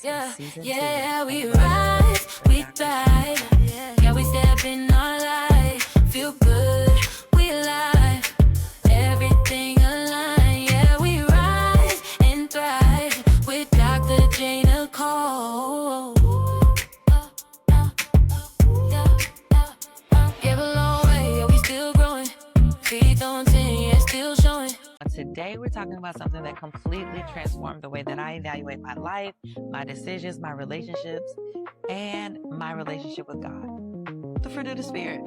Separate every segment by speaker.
Speaker 1: Yeah,
Speaker 2: Season
Speaker 1: yeah,
Speaker 2: 2.
Speaker 1: we rise, we thrive. Yeah, we step in our life. Feel good, we alive. Everything aligned. Yeah, we rise and thrive with Dr. J. Nicole. Give a long way, yeah, we still growing. Feet on 10, yeah, still showing.
Speaker 2: Today, we're talking about something that completely transformed the way that I evaluate my life, my decisions, my relationships, and my relationship with God. The fruit of the Spirit.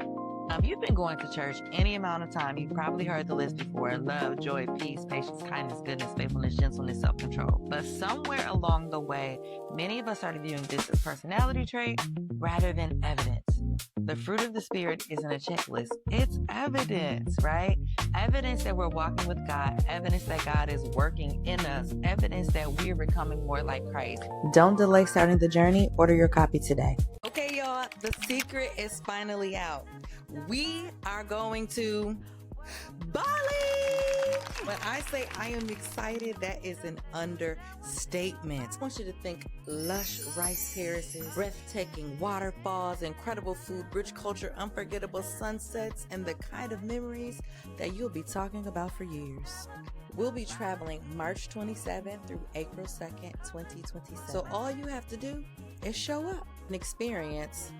Speaker 2: You've been going to church any amount of time. You've probably heard the list before: love, joy, peace, patience, kindness, goodness, faithfulness, gentleness, self-control. But somewhere along the way, many of us started viewing this as personality trait rather than evidence. The fruit of the Spirit isn't a checklist. It's evidence, right? Evidence that we're walking with God, evidence that God is working in us, evidence that we're becoming more like Christ. Don't delay starting the journey. Order your copy today. Okay, y'all, the secret is finally out. We are going to Bali. When I say I am excited, that is an understatement. I want you to think lush rice terraces, breathtaking waterfalls, incredible food, rich culture, unforgettable sunsets, and the kind of memories that you'll be talking about for years. We'll be traveling March 27th through April 2nd, 2027. So all you have to do is show up and experience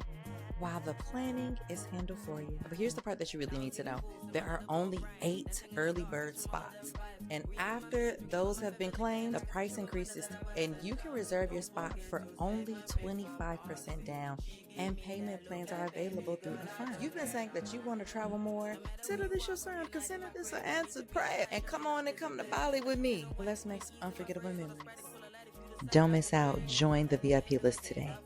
Speaker 2: while the planning is handled for you. But here's the part that you really need to know. There are only 8 early bird spots. And after those have been claimed, the price increases and you can reserve your spot for only 25% down. And payment plans are available through Affirm. You've been saying that you want to travel more. Consider this your sermon. Consider this an answered prayer. And come on and come to Bali with me. Let's make some unforgettable memories. Don't miss out. Join the VIP list today.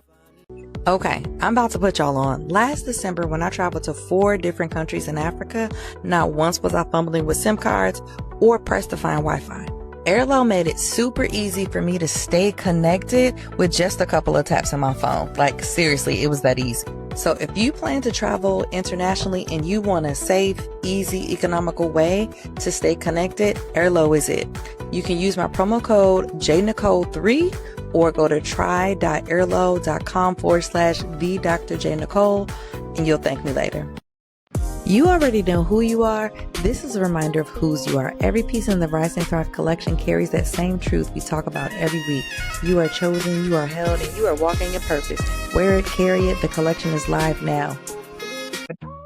Speaker 2: Okay, I'm about to put y'all on. Last December, when I traveled to 4 different countries in Africa, not once was I fumbling with SIM cards or pressed to find Wi-Fi. Airlo made it super easy for me to stay connected with just a couple of taps on my phone. Like, seriously, it was that easy. So if you plan to travel internationally and you want a safe, easy, economical way to stay connected, Airlo is it. You can use my promo code JNicole3 or go to try.airlo.com/the Dr. J. Nicole, and you'll thank me later. You already know who you are. This is a reminder of whose you are. Every piece in the Rise and Thrive collection carries that same truth we talk about every week. You are chosen, you are held, and you are walking in purpose. Wear it, carry it. The collection is live now.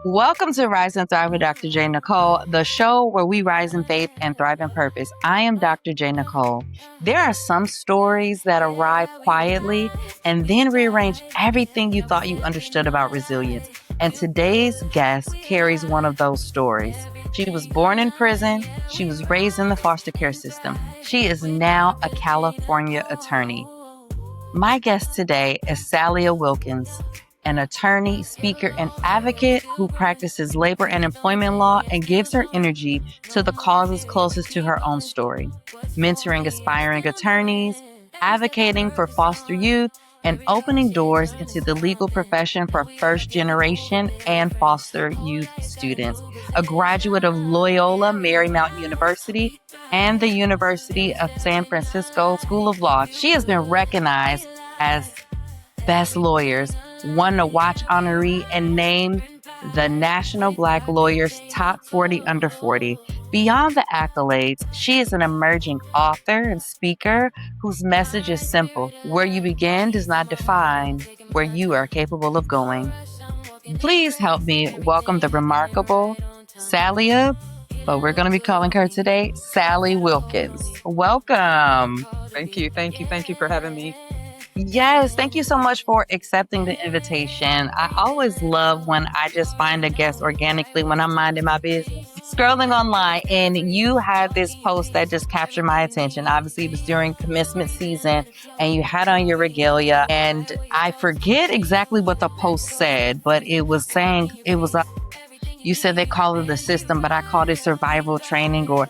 Speaker 2: Welcome to Rise and Thrive with Dr. J. Nicole, the show where we rise in faith and thrive in purpose. I am Dr. J. Nicole. There are some stories that arrive quietly and then rearrange everything you thought you understood about resilience. And today's guest carries one of those stories. She was born in prison. She was raised in the foster care system. She is now a California attorney. My guest today is Sallia Wilkins, an attorney, speaker, and advocate who practices labor and employment law and gives her energy to the causes closest to her own story, mentoring aspiring attorneys, advocating for foster youth, and opening doors into the legal profession for first-generation and foster youth students. A graduate of Loyola Marymount University and the University of San Francisco School of Law, she has been recognized as Best Lawyers, won a Watch honoree, and named the National Black Lawyers Top 40 Under 40. Beyond the accolades, she is an emerging author and speaker whose message is simple. Where you begin does not define where you are capable of going. Please help me welcome the remarkable Sallia, but we're going to be calling her today Sallia Wilkins. Welcome.
Speaker 3: Thank you for having me.
Speaker 2: Yes, thank you so much for accepting the invitation. I always love when I just find a guest organically when I'm minding my business. Scrolling online, and you had this post that just captured my attention. Obviously, it was during commencement season, and you had on your regalia, and I forget exactly what the post said, but it was saying, you said they call it the system, but I called it survival training, or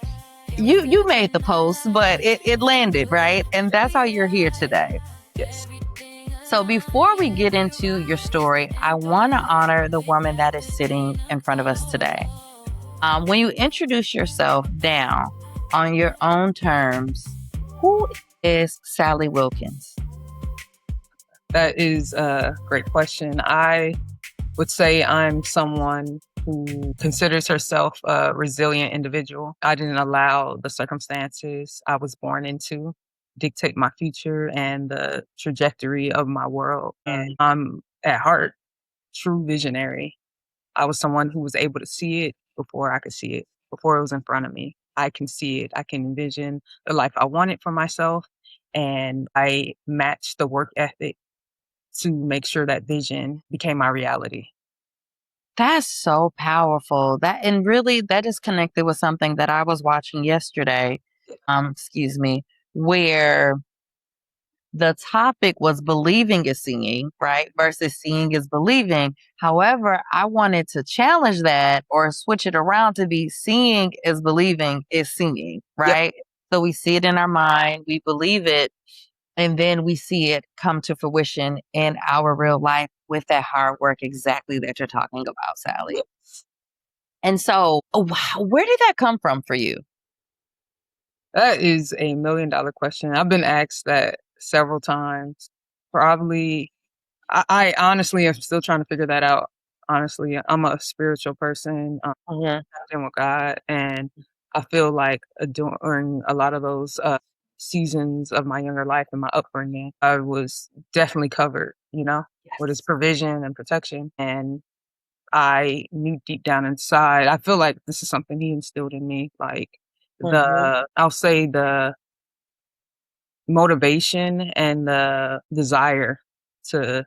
Speaker 2: you made the post, but it landed, right? And that's how you're here today.
Speaker 3: Yes.
Speaker 2: So before we get into your story, I want to honor the woman that is sitting in front of us today. When you introduce yourself down on your own terms, who is Sallia Wilkins?
Speaker 3: That is a great question. I would say I'm someone who considers herself a resilient individual. I didn't allow the circumstances I was born into dictate my future and the trajectory of my world. And I'm at heart true visionary. I was someone who was able to see it before I could see it, before it was in front of me. I can see it. I can envision the life I wanted for myself. And I matched the work ethic to make sure that vision became my reality.
Speaker 2: That's so powerful. And really that is connected with something that I was watching yesterday. Excuse me, where the topic was believing is seeing, right? Versus seeing is believing. However, I wanted to challenge that or switch it around to be seeing is believing is seeing,
Speaker 3: Yep.
Speaker 2: right? So we see it in our mind, we believe it, and then we see it come to fruition in our real life with that hard work exactly that you're talking about, Sally. And so, wow, where did that come from for you?
Speaker 3: That is a $1,000,000 question. I've been asked that several times. Probably, I honestly am still trying to figure that out. Honestly, I'm a spiritual person.
Speaker 2: Mhm.
Speaker 3: In with God, and I feel like during a lot of those seasons of my younger life and my upbringing, I was definitely covered, with His
Speaker 2: Yes.
Speaker 3: provision and protection. And I knew deep down inside, I feel like this is something He instilled in me, like
Speaker 2: Mhm.
Speaker 3: I'll say the motivation and the desire to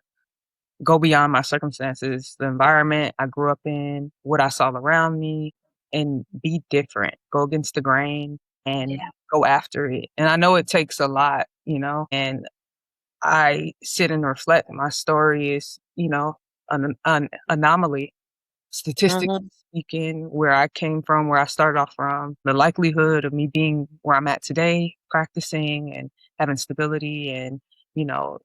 Speaker 3: go beyond my circumstances, the environment I grew up in, what I saw around me, and be different, go against the grain and
Speaker 2: Yeah.
Speaker 3: go after it. And I know it takes a lot, and I sit and reflect. My story is, an anomaly. Statistically
Speaker 2: Mhm.
Speaker 3: speaking, where I came from, where I started off from, the likelihood of me being where I'm at today, practicing and having stability and,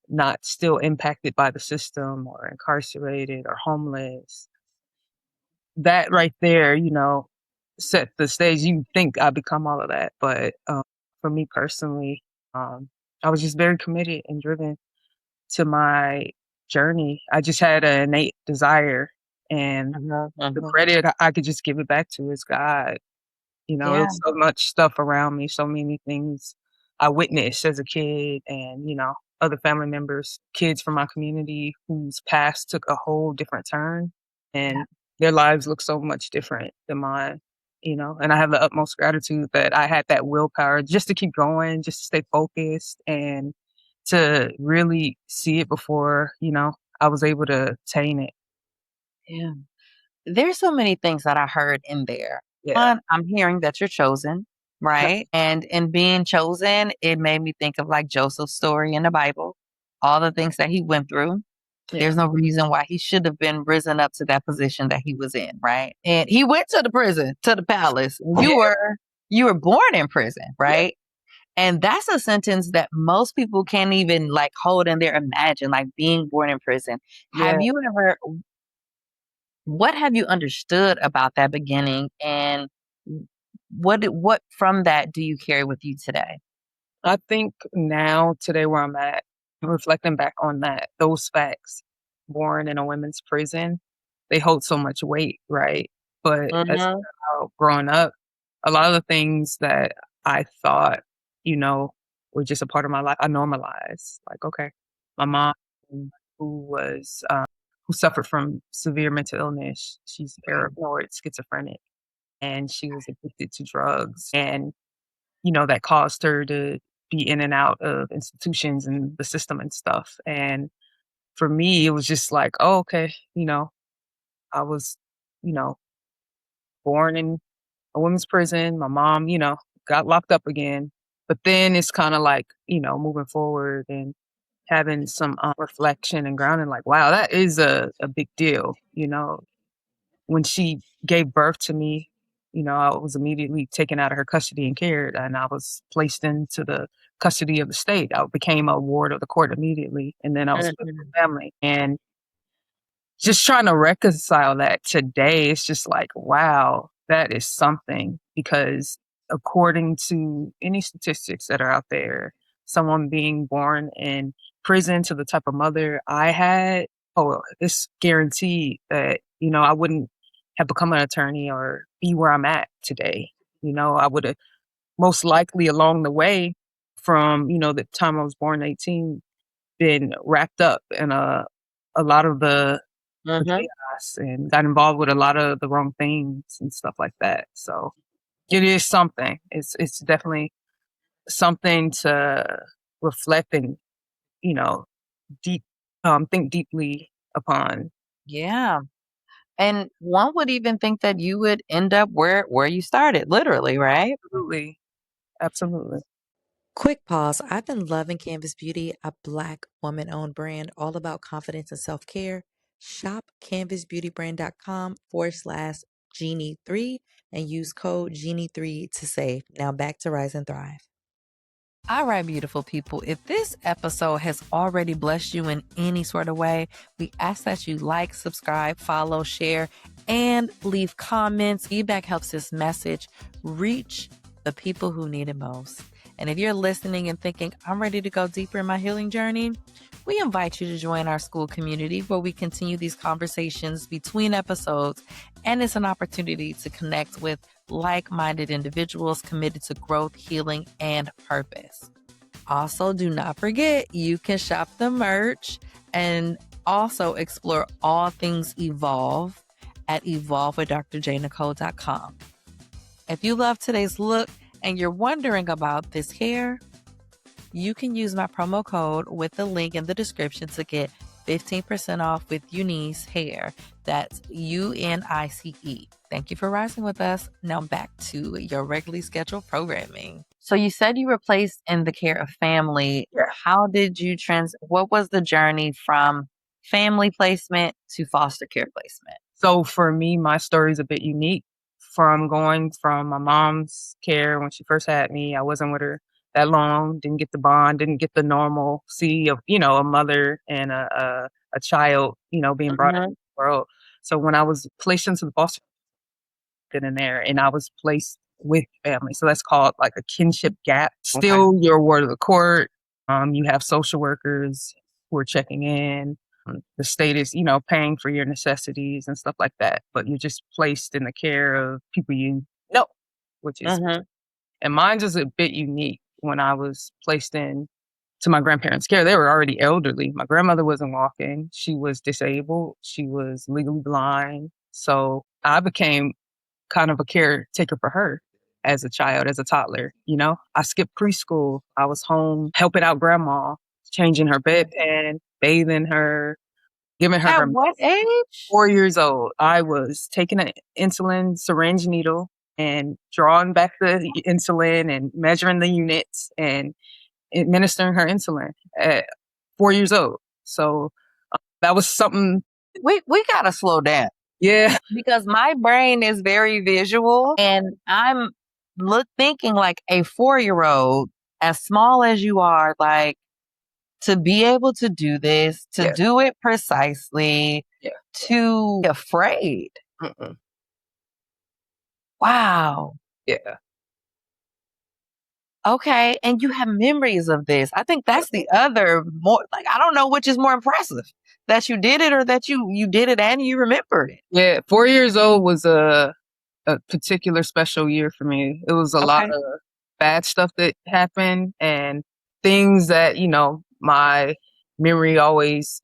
Speaker 3: not still impacted by the system or incarcerated or homeless. That right there, set the stage. You think I become all of that. But for me personally, um, I was just very committed and driven to my journey. I just had an innate desire, and
Speaker 2: Mhm.
Speaker 3: the
Speaker 2: Mhm.
Speaker 3: credit I could just give it back to is God. It
Speaker 2: Yeah.
Speaker 3: was so much stuff around me, so many things I witnessed as a kid and, other family members, kids from my community whose past took a whole different turn
Speaker 2: Yeah.
Speaker 3: and their lives look so much different than mine, and I have the utmost gratitude that I had that willpower just to keep going, just to stay focused and to really see it before, I was able to attain it.
Speaker 2: Yeah. There's so many things that I heard in there.
Speaker 3: Yeah.
Speaker 2: One, I'm hearing that you're chosen, right? And in being chosen, it made me think of like Joseph's story in the Bible, all the things that he went through.
Speaker 3: Yeah.
Speaker 2: There's no reason why he should have been risen up to that position that he was in, right? And he went to the prison, to the palace.
Speaker 3: Yeah.
Speaker 2: You were born in prison,
Speaker 3: Yeah.
Speaker 2: right? And that's a sentence that most people can't even like hold in their imagine, like being born in prison.
Speaker 3: Yeah.
Speaker 2: What have you understood about that beginning, and what from that do you carry with you today?
Speaker 3: I think now, today, where I'm at, reflecting back on those facts, born in a women's prison, they hold so much weight, right? But as
Speaker 2: Mhm.
Speaker 3: growing up, a lot of the things that I thought, you know, were just a part of my life, I normalized. Like, okay, my mom, who was, who suffered from severe mental illness, she's paranoid, schizophrenic, and she was addicted to drugs. And that caused her to be in and out of institutions and the system and stuff. And for me, it was just like, oh, okay, I was, you know, born in a women's prison. My mom, got locked up again. But then it's kind of like, moving forward and having some reflection and grounding, like, wow, that is a big deal, when she gave birth to me, I was immediately taken out of her custody and cared, and I was placed into the custody of the state. I became a ward of the court immediately, and then I was with
Speaker 2: Mhm.
Speaker 3: my family. And just trying to reconcile that today, it's just like, wow, that is something because according to any statistics that are out there, someone being born in prison to the type of mother I had, oh, it's guaranteed that, I wouldn't have become an attorney or be where I'm at today. I would have most likely along the way from, the time I was born, 18, been wrapped up in a lot of the chaos and got involved with a lot of the wrong things and stuff like that. So it is something. It's definitely something to reflect and, you know, deep think deeply upon.
Speaker 2: Yeah. And one would even think that you would end up where you started, literally, right?
Speaker 3: Absolutely. Absolutely.
Speaker 2: Quick pause. I've been loving Canvas Beauty, a Black woman owned brand all about confidence and self care. Shop canvasbeautybrand.com/Genie3 and use code Genie3 to save. Now back to Rise and Thrive. All right, beautiful people. If this episode has already blessed you in any sort of way, we ask that you like, subscribe, follow, share, and leave comments. Feedback helps this message reach the people who need it most. And if you're listening and thinking, I'm ready to go deeper in my healing journey, we invite you to join our school community where we continue these conversations between episodes. And it's an opportunity to connect with like-minded individuals committed to growth, healing, and purpose. Also, do not forget, you can shop the merch and also explore all things Evolve at evolvewithdrjnicole.com. If you love today's look and you're wondering about this hair, you can use my promo code with the link in the description to get 15% off with Eunice hair. That's UNICE. Thank you for rising with us. Now back to your regularly scheduled programming. So you said you were placed in the care of family.
Speaker 3: Yeah.
Speaker 2: How did you what was the journey from family placement to foster care placement?
Speaker 3: So for me, my story is a bit unique from going from my mom's care when she first had me. I wasn't with her that long, didn't get the bond, didn't get the normalcy of, a mother and a child, being brought into the world. So when I was placed into the foster in there and I was placed with family. So that's called like a kinship gap. Still your word of the court. You have social workers who are checking in. The state is, paying for your necessities and stuff like that. But you're just placed in the care of people you know, which is, and mine's is a bit unique. When I was placed in to my grandparents' care, they were already elderly. My grandmother wasn't walking. She was disabled. She was legally blind. So I became kind of a caretaker for her as a child, as a toddler. I skipped preschool. I was home helping out grandma, changing her bedpan, bathing her, giving her
Speaker 2: At
Speaker 3: her
Speaker 2: what age?
Speaker 3: 4 years old. I was taking an insulin syringe needle and drawing back the insulin and measuring the units and administering her insulin at 4 years old. So that was something.
Speaker 2: We gotta slow down.
Speaker 3: Yeah.
Speaker 2: Because my brain is very visual and I'm thinking like a 4-year-old, as small as you are, like to be able to do this, to do it precisely, to be afraid. Wow.
Speaker 3: Yeah.
Speaker 2: Okay. And you have memories of this. I think that's the other more, like, I don't know which is more impressive, that you did it or that you did it and you remembered it.
Speaker 3: Yeah. 4 years old was a particular special year for me. It was a lot of bad stuff that happened and things that, my memory always,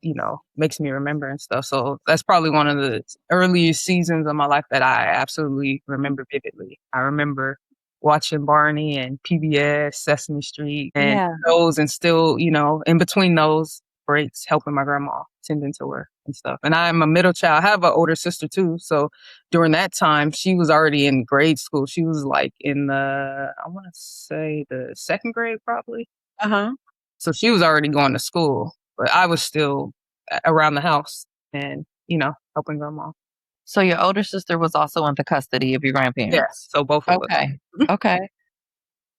Speaker 3: makes me remember and stuff. So that's probably one of the earliest seasons of my life that I absolutely remember vividly. I remember watching Barney and PBS, Sesame Street, and those, and still, in between those breaks, helping my grandma, tending to her and stuff. And I'm a middle child. I have an older sister too. So during that time, she was already in grade school. She was like in I want to say the second grade probably. So she was already going to school, but I was still around the house and, helping grandma.
Speaker 2: So your older sister was also in the custody of your grandparents?
Speaker 3: Yes. So both of us.
Speaker 2: Okay.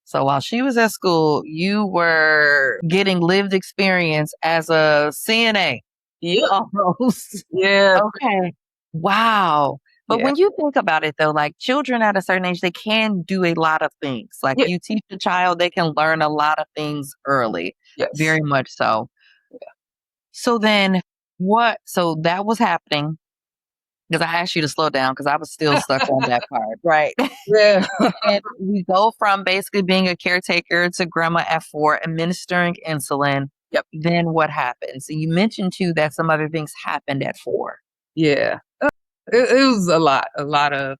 Speaker 2: So while she was at school, you were getting lived experience as a CNA.
Speaker 3: Yeah.
Speaker 2: Almost.
Speaker 3: Yeah.
Speaker 2: Okay. Wow. But
Speaker 3: Yeah.
Speaker 2: when you think about it though, like children at a certain age, they can do a lot of things. Like
Speaker 3: Yeah.
Speaker 2: you teach a child, they can learn a lot of things early.
Speaker 3: Yes.
Speaker 2: Very much so. So then so that was happening because I asked you to slow down because I was still stuck on that part. Right.
Speaker 3: Yeah.
Speaker 2: And we go from basically being a caretaker to grandma at 4, administering insulin.
Speaker 3: Yep.
Speaker 2: Then what happens? And you mentioned too that some other things happened at 4.
Speaker 3: Yeah. It was a lot of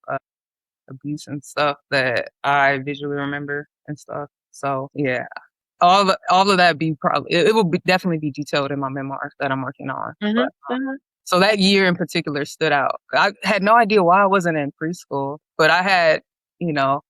Speaker 3: abuse and stuff that I visually remember and stuff. So yeah, all of that be probably it will be definitely be detailed in my memoir that I'm working on. But, so that year in particular stood out. I had no idea why I wasn't in preschool, but I had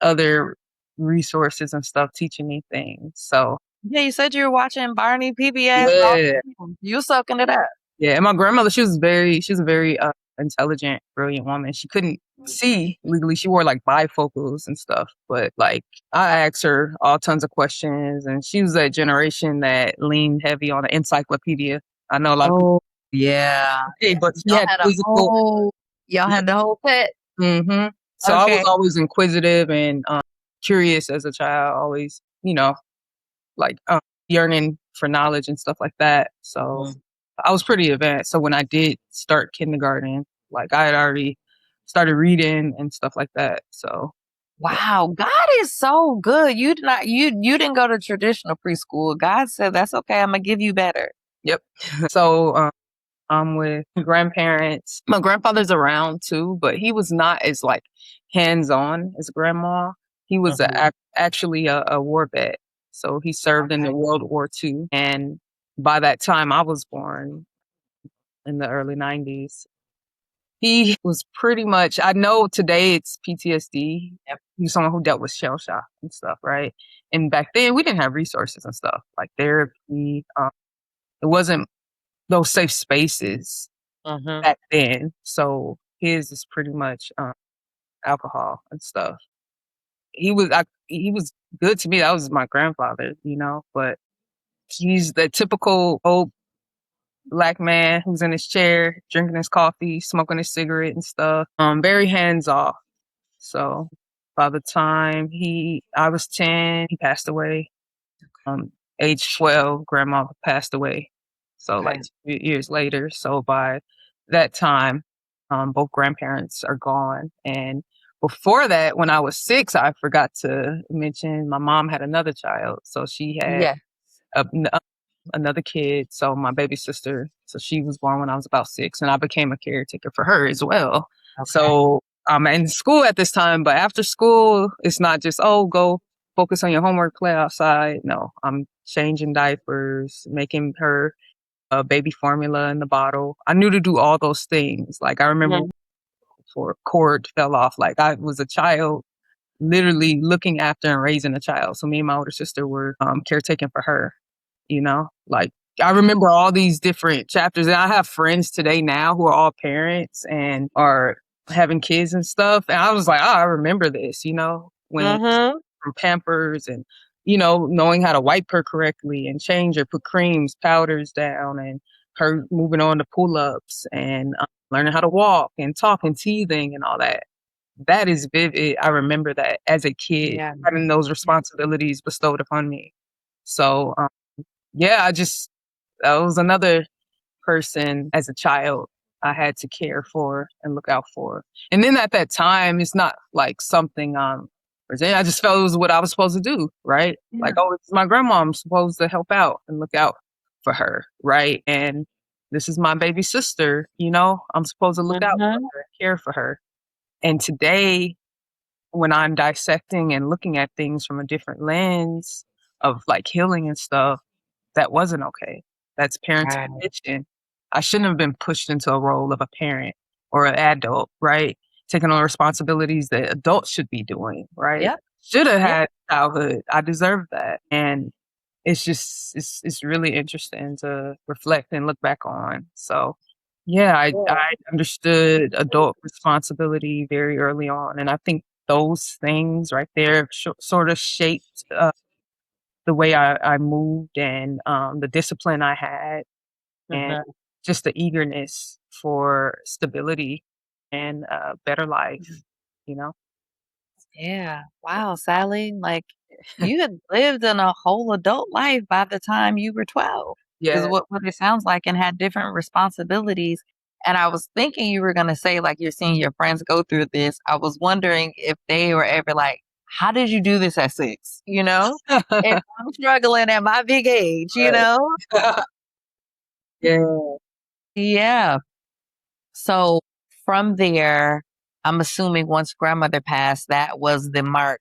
Speaker 3: other resources and stuff teaching me things. So
Speaker 2: Yeah, you said you were watching Barney, PBS.
Speaker 3: yeah,
Speaker 2: You were soaking it up.
Speaker 3: yeah. And my grandmother, she was a very intelligent, brilliant woman. She couldn't see legally. She wore like bifocals and stuff, but like I asked her all tons of questions, and she was that generation that leaned heavy on the encyclopedia. I know a lot of people,
Speaker 2: Yeah.
Speaker 3: but she
Speaker 2: Y'all
Speaker 3: had
Speaker 2: had
Speaker 3: physical.
Speaker 2: the whole set.
Speaker 3: Mm-hmm. So I was
Speaker 2: Okay.
Speaker 3: always inquisitive and curious as a child. Always, like yearning for knowledge and stuff like that. So I was pretty advanced. So when I did start kindergarten, like I had already started reading and stuff like that. So
Speaker 2: Wow, God is so good. You did not you didn't go to traditional preschool. God said that's okay. I'm gonna give you better.
Speaker 3: yep. So I'm with grandparents. My grandfather's around too, but he was not as like hands on as grandma. He was actually a war vet. So he served in the World War II. And by that time I was born in the early 90s. He was pretty much, I know today it's PTSD.
Speaker 2: Yep.
Speaker 3: He was someone who dealt with shell shock and stuff, right? And back then we didn't have resources and stuff like therapy. It wasn't those safe spaces back then. So his is pretty much alcohol and stuff. He was good to me. That was my grandfather, but he's the typical old black man who's in his chair, drinking his coffee, smoking his cigarette and stuff. Very hands off. So by the time I was 10, he passed away. Age 12, grandma passed away. So like 2 years later. So by that time, both grandparents are gone. And before that, when I was 6, I forgot to mention my mom had another child. So she had another kid. So my baby sister, so she was born when I was about 6, and I became a caretaker for her as well. So I'm in school at this time, but after school, it's not just, go focus on your homework, play outside. No, I'm changing diapers, making her a baby formula in the bottle. I knew to do all those things. Like I remember before a cord fell off, like I was a child literally looking after and raising a child. So me and my older sister were caretaking for her, like I remember all these different chapters. And I have friends today now who are all parents and are having kids and stuff. And I was like, I remember this, when from Pampers and, knowing how to wipe her correctly and change her, put creams, powders down, and her moving on to pull-ups and learning how to walk and talk and teething and all that. That is vivid. I remember that as a kid, having those responsibilities bestowed upon me. So, that was another person as a child I had to care for and look out for. And then at that time, it's not like something, I just felt it was what I was supposed to do, right? Yeah. Like, it's my grandma. I'm supposed to help out and look out for her, right? And this is my baby sister, I'm supposed to look out for her and care for her. And today, when I'm dissecting and looking at things from a different lens of like healing and stuff, that wasn't okay. That's parenting addiction. I shouldn't have been pushed into a role of a parent or an adult, right? Taking on responsibilities that adults should be doing, right? Yep. Should have had childhood. I deserve that. And it's just, it's really interesting to reflect and look back on. So I understood adult responsibility very early on. And I think those things right there sort of shaped the way I moved and the discipline I had and just the eagerness for stability and a better life, you know?
Speaker 2: Yeah. Wow, Sally, like you had lived in a whole adult life by the time you were 12, is
Speaker 3: Yeah.
Speaker 2: what it sounds like, and had different responsibilities. And I was thinking you were going to say, like, you're seeing your friends go through this. I was wondering if they were ever like, how did you do this at 6? You know? And I'm struggling at my big age, you
Speaker 3: Right.
Speaker 2: know?
Speaker 3: Yeah.
Speaker 2: Yeah. So from there, I'm assuming once grandmother passed, that was the mark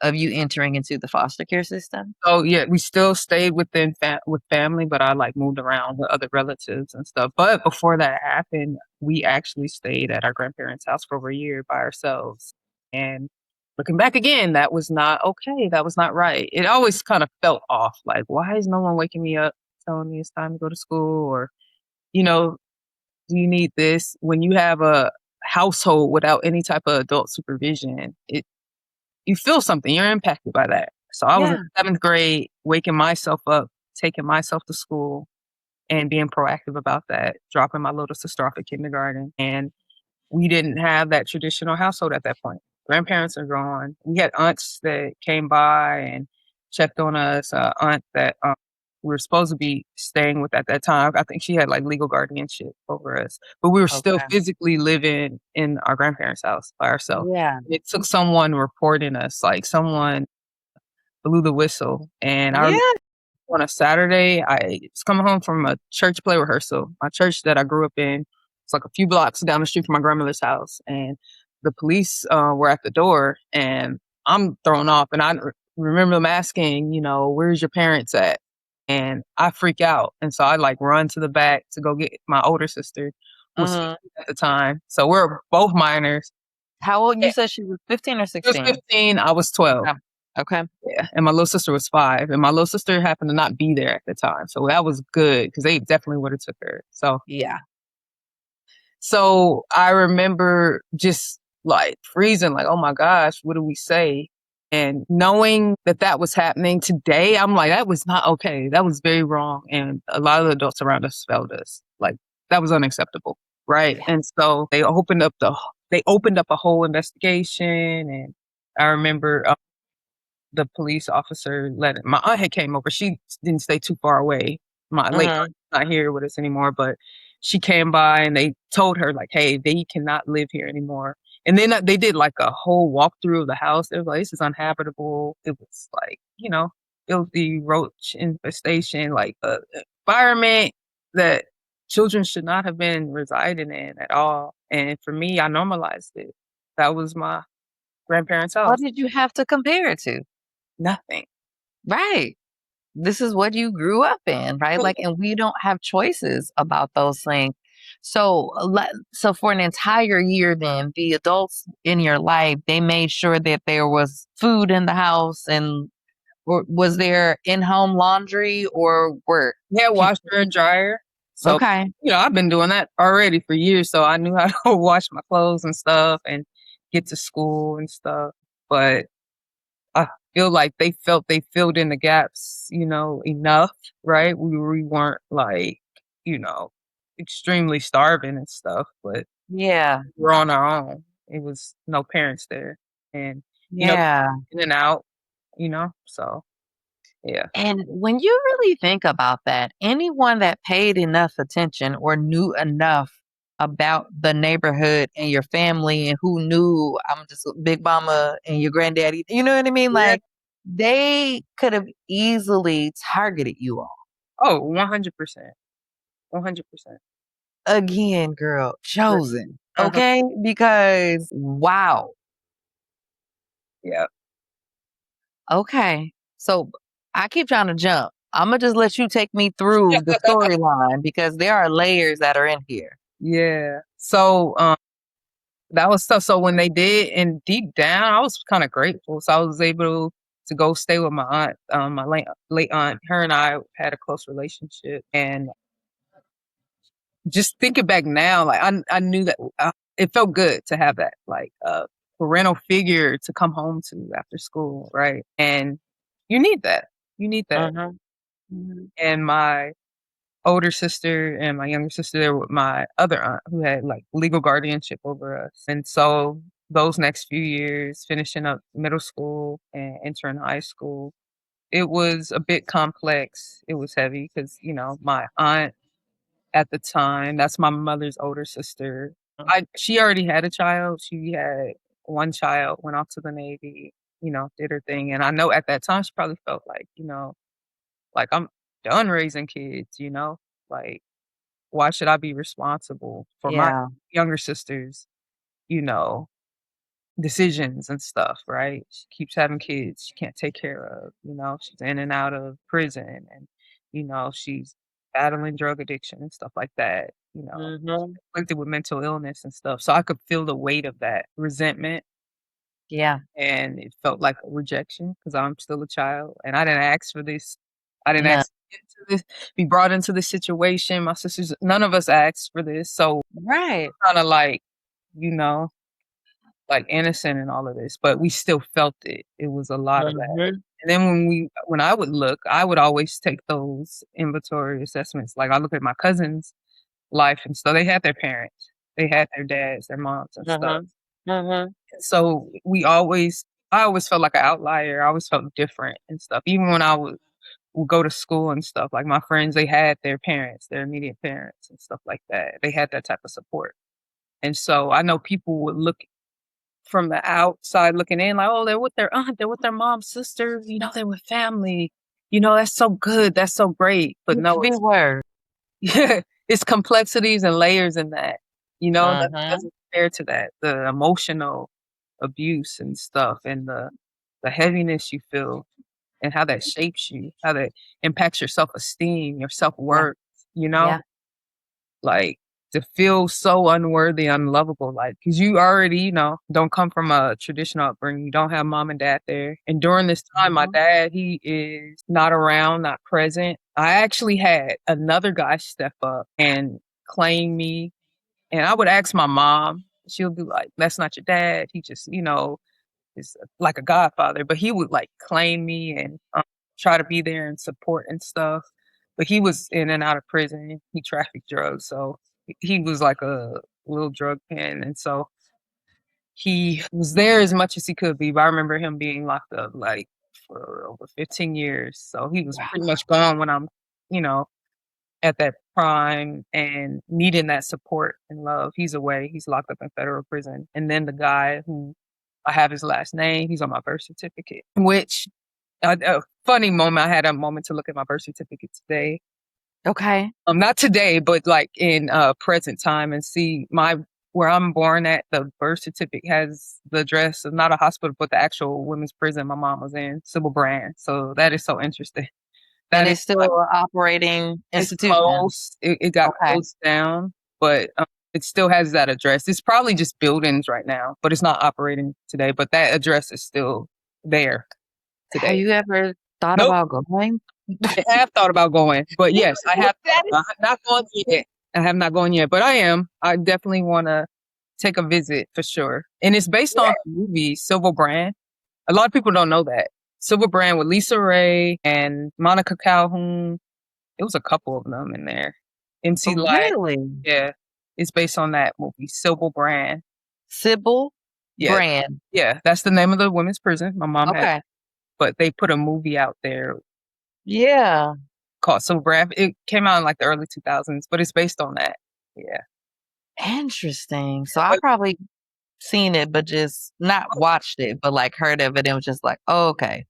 Speaker 2: of you entering into the foster care system?
Speaker 3: Oh, yeah, we still stayed within with family, but I, like, moved around with other relatives and stuff. But before that happened, we actually stayed at our grandparents' house for over a year by ourselves. And looking back again, that was not okay, that was not right. It always kinda felt off, like, "Why is no one waking me up, telling me it's time to go to school?" Or, you know, "Do you need this?" When you have a household without any type of adult supervision, you feel something, you're impacted by that. So I was in
Speaker 2: Yeah.
Speaker 3: 7th grade, waking myself up, taking myself to school, and being proactive about that, dropping my little sister off at kindergarten, and we didn't have that traditional household at that point. Grandparents are gone. We had aunts that came by and checked on us, aunt that, we were supposed to be staying with at that time. I think she had, like, legal guardianship over us, but we were still
Speaker 2: Okay.
Speaker 3: physically living in our grandparents' house by ourselves.
Speaker 2: Yeah.
Speaker 3: It took someone reporting us, like, someone blew the whistle, and I remember
Speaker 2: Yeah.
Speaker 3: on a Saturday, I was coming home from a church play rehearsal. My church that I grew up in, it's like a few blocks down the street from my grandmother's house, and the police, were at the door, and I'm thrown off, and I remember them asking, "Where's your parents at?" And I freak out, and so I, like, run to the back to go get my older sister, who was 16
Speaker 2: Mhm.
Speaker 3: at the time. So we're both minors.
Speaker 2: How old
Speaker 3: Yeah,
Speaker 2: you said she was 15 or
Speaker 3: she was
Speaker 2: 16?
Speaker 3: 15, I was 12.
Speaker 2: Okay. Okay.
Speaker 3: Yeah, and my little sister was 5, and my little sister happened to not be there at the time, so that was good because they definitely would've took her.
Speaker 2: Yeah.
Speaker 3: So I remember just, like, freezing, like, "Oh my gosh, what do we say?" And knowing that that was happening today, I'm like, "That was not okay. That was very wrong," and a lot of the adults around us felt us. Like, that was unacceptable, right?
Speaker 2: Yeah.
Speaker 3: And so they opened up a whole investigation, and I remember, the police officer let my aunt had came over. She didn't stay too far away. My late
Speaker 2: Mhm.
Speaker 3: aunt's not here with us anymore, but she came by and they told her like, "Hey, they cannot live here anymore." And then they did like a whole walkthrough of the house. They were like, "This is uninhabitable." It was like, filthy roach infestation, like a environment that children should not have been residing in at all. And for me, I normalized it. That was my grandparents'
Speaker 2: What
Speaker 3: house.
Speaker 2: did you have to compare it to?
Speaker 3: Nothing.
Speaker 2: Right. This is what you grew up in, right? Like, and we don't have choices about those things. So, so for an entire year, then the adults in your life, they made sure that there was food in the house, and was there in-home laundry, or were
Speaker 3: Yeah, washer
Speaker 2: people
Speaker 3: and dryer. So,
Speaker 2: okay?
Speaker 3: I've been doing that already for years, so I knew how to wash my clothes and stuff and get to school and stuff. But I feel like they felt they filled in the gaps, enough, right? We weren't like, you know, extremely starving and stuff, but
Speaker 2: Yeah,
Speaker 3: we're on our own. It was no parents there. And,
Speaker 2: yeah.
Speaker 3: in and out, so yeah.
Speaker 2: And when you really think about that, anyone that paid enough attention or knew enough about the neighborhood and your family, and who knew I'm just Big Mama and your granddaddy, you know what I mean?
Speaker 3: Yeah.
Speaker 2: Like, they could have easily targeted you all.
Speaker 3: Oh, 100%. 100%.
Speaker 2: Again, girl,
Speaker 3: Right.
Speaker 2: chosen.
Speaker 3: Uh-huh.
Speaker 2: Okay? Because wow.
Speaker 3: Yeah.
Speaker 2: Okay. So I keep trying to jump. I'm gonna just let you take me through the storyline, because there are layers that are in here.
Speaker 3: Yeah. So, that was tough. So when they did, and deep down, I was kinda grateful. So I was able to go stay with my aunt, my late aunt. Her and I had a close relationship, and just thinking back now, like, I knew that, it felt good to have that, like, parental figure to come home to after school, right? And you need that. You need that.
Speaker 2: Mhm.
Speaker 3: Mhm. And my older sister and my younger sister there with my other aunt who had like legal guardianship over us. And so those next few years, finishing up middle school and entering high school, it was a bit complex. It was heavy because, my aunt at the time, that's my mother's older sister. She already had a child. She had one child, went off to the Navy, did her thing. And I know at that time she probably felt like, like I'm done raising kids, like why should I be responsible for my
Speaker 2: Yeah.
Speaker 3: younger sisters, you know, decisions and stuff, right? She keeps having kids she can't take care of, she's in and out of prison and, she's battling drug addiction and stuff like that,
Speaker 2: Mhm.
Speaker 3: afflicted with mental illness and stuff. So I could feel the weight of that resentment
Speaker 2: Yeah.
Speaker 3: and it felt like a rejection because I'm still a child and I didn't ask for this. I didn't
Speaker 2: No.
Speaker 3: ask to get into this, be brought into this situation. My sisters, none of us asked for this. So
Speaker 2: Right.
Speaker 3: kind of like, you know, like innocent in all of this, but we still felt it. It was a lot of that.
Speaker 2: Mhm.
Speaker 3: And then when I would look, I would always take those inventory assessments. Like I look at my cousins' life and so they had their parents, they had their dads, their moms and stuff.
Speaker 2: Mhm. Mhm.
Speaker 3: So I always felt like an outlier. I always felt different and stuff. Even when I would go to school and stuff, like my friends, they had their parents, their immediate parents and stuff like that. They had that type of support. And so I know people would look from the outside looking in, like, oh, they're with their aunt, they're with their mom, sister, they're with family. That's so good. That's so great. But no,
Speaker 2: Big word.
Speaker 3: yeah, it's complexities and layers in that. That
Speaker 2: Mhm.
Speaker 3: doesn't compare to that. The emotional abuse and stuff and the heaviness you feel and how that shapes you, how that impacts your self-esteem, your
Speaker 2: Yeah.
Speaker 3: self-worth, you know?
Speaker 2: Yeah.
Speaker 3: Like to feel so unworthy, unlovable, like because you already, don't come from a traditional upbringing. You don't have mom and dad there. And during this time, my
Speaker 2: Mhm.
Speaker 3: dad, he is not around, not present. I actually had another guy step up and claim me. And I would ask my mom, she'll be like, that's not your dad. He just, is like a godfather, but he would like claim me and try to be there and support and stuff. But he was in and out of prison. He trafficked drugs, so he was like a little drug pen, and so he was there as much as he could be. But I remember him being locked up like for over 15 years. So he was pretty
Speaker 2: Wow.
Speaker 3: much gone when I'm, you know, at that prime and needing that support and love. He's away. He's locked up in federal prison. And then the guy who I have his last name, he's on my birth certificate, which a funny moment. I had a moment to look at my birth certificate today.
Speaker 2: Okay.
Speaker 3: Not today, but like in present time and see where I'm born at, the birth certificate has the address of not a hospital, but the actual women's prison my mom was in, Sybil Brand. So that is so interesting.
Speaker 2: And
Speaker 3: That is
Speaker 2: it's still
Speaker 3: like
Speaker 2: an operating
Speaker 3: it's
Speaker 2: institution.
Speaker 3: closed. It got
Speaker 2: Okay.
Speaker 3: closed down, but it still has that address. It's probably just buildings right now, but it's not operating today. But that address is still there
Speaker 2: Have
Speaker 3: today.
Speaker 2: you ever thought
Speaker 3: Nope,
Speaker 2: about going?
Speaker 3: I have thought about going, but yes, I have thought
Speaker 2: That
Speaker 3: about. I
Speaker 2: is
Speaker 3: have not gone yet. I have not gone yet, but I am. I definitely want to take a visit for sure. And it's based on the movie Silver Brand. A lot of people don't know that. Silver Brand with Lisa Ray and Monica Calhoun. It was a couple of them in there. MC Light.
Speaker 2: really?
Speaker 3: Yeah. It's based on that movie, Silver Brand.
Speaker 2: Sybil
Speaker 3: Yeah.
Speaker 2: Brand.
Speaker 3: Yeah. That's the name of the women's prison. My mom had,
Speaker 2: Okay.
Speaker 3: but they put a movie out there
Speaker 2: Yeah.
Speaker 3: called Silver Brand. It came out in like the early 2000s, but it's based on that. Yeah.
Speaker 2: Interesting. So I
Speaker 3: But
Speaker 2: probably seen it, but just not watched it, but like heard of it and was just like, oh, okay.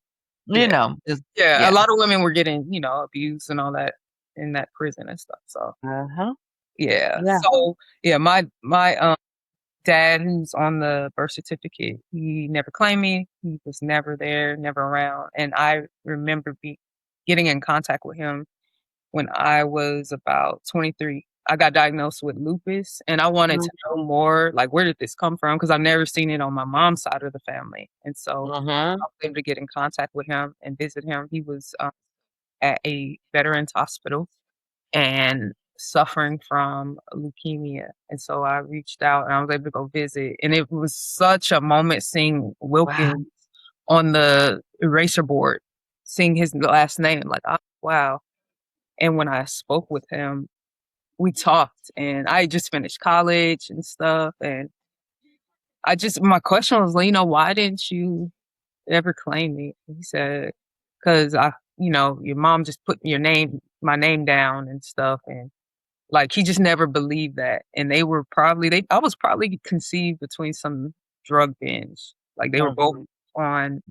Speaker 3: yeah.
Speaker 2: Just
Speaker 3: Yeah. A
Speaker 2: yeah.
Speaker 3: lot of women were getting, abused and all that in that prison and stuff. So
Speaker 2: Uh-huh.
Speaker 3: yeah.
Speaker 2: Yeah.
Speaker 3: So yeah, my dad who's on the birth certificate, he never claimed me. He was never there, never around. And I remember getting in contact with him when I was about 23. I got diagnosed with lupus and I wanted to know more, like, where did this come from? Because I've never seen it on my mom's side of the family. And so
Speaker 2: Mm-hmm.
Speaker 3: I was able to get in contact with him and visit him. He was at a veterans hospital and suffering from leukemia. And so I reached out and I was able to go visit. And it was such a moment seeing
Speaker 2: Wow.
Speaker 3: Wilkins on the eraser board, seeing his last name, like, oh, wow. And when I spoke with him, we talked, and I just finished college and stuff. And my question was, why didn't you ever claim me? He said, because your mom just put my name down and stuff. And like, he just never believed that. And I was probably conceived between some drug binge. Like, they were both on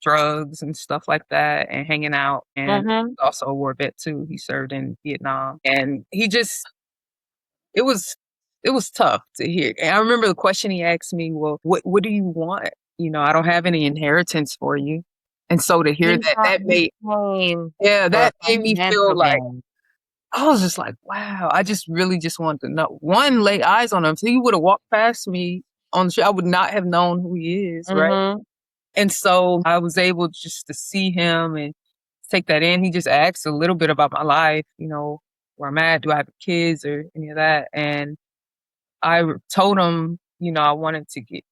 Speaker 3: drugs and stuff like that and hanging out. And also a war vet too. He served in Vietnam. And it was it was tough to hear. And I remember the question he asked me, well, what do you want? I don't have any inheritance for you. And so to hear that made me feel like, I was just like, wow, I just really just wanted to know. One, lay eyes on him. So he would have walked past me on the street, I would not have known who he is, right? And so I was able just to see him and take that in. He just asked a little bit about my life, where I'm at, do I have kids or any of that? And I told him, I wanted to get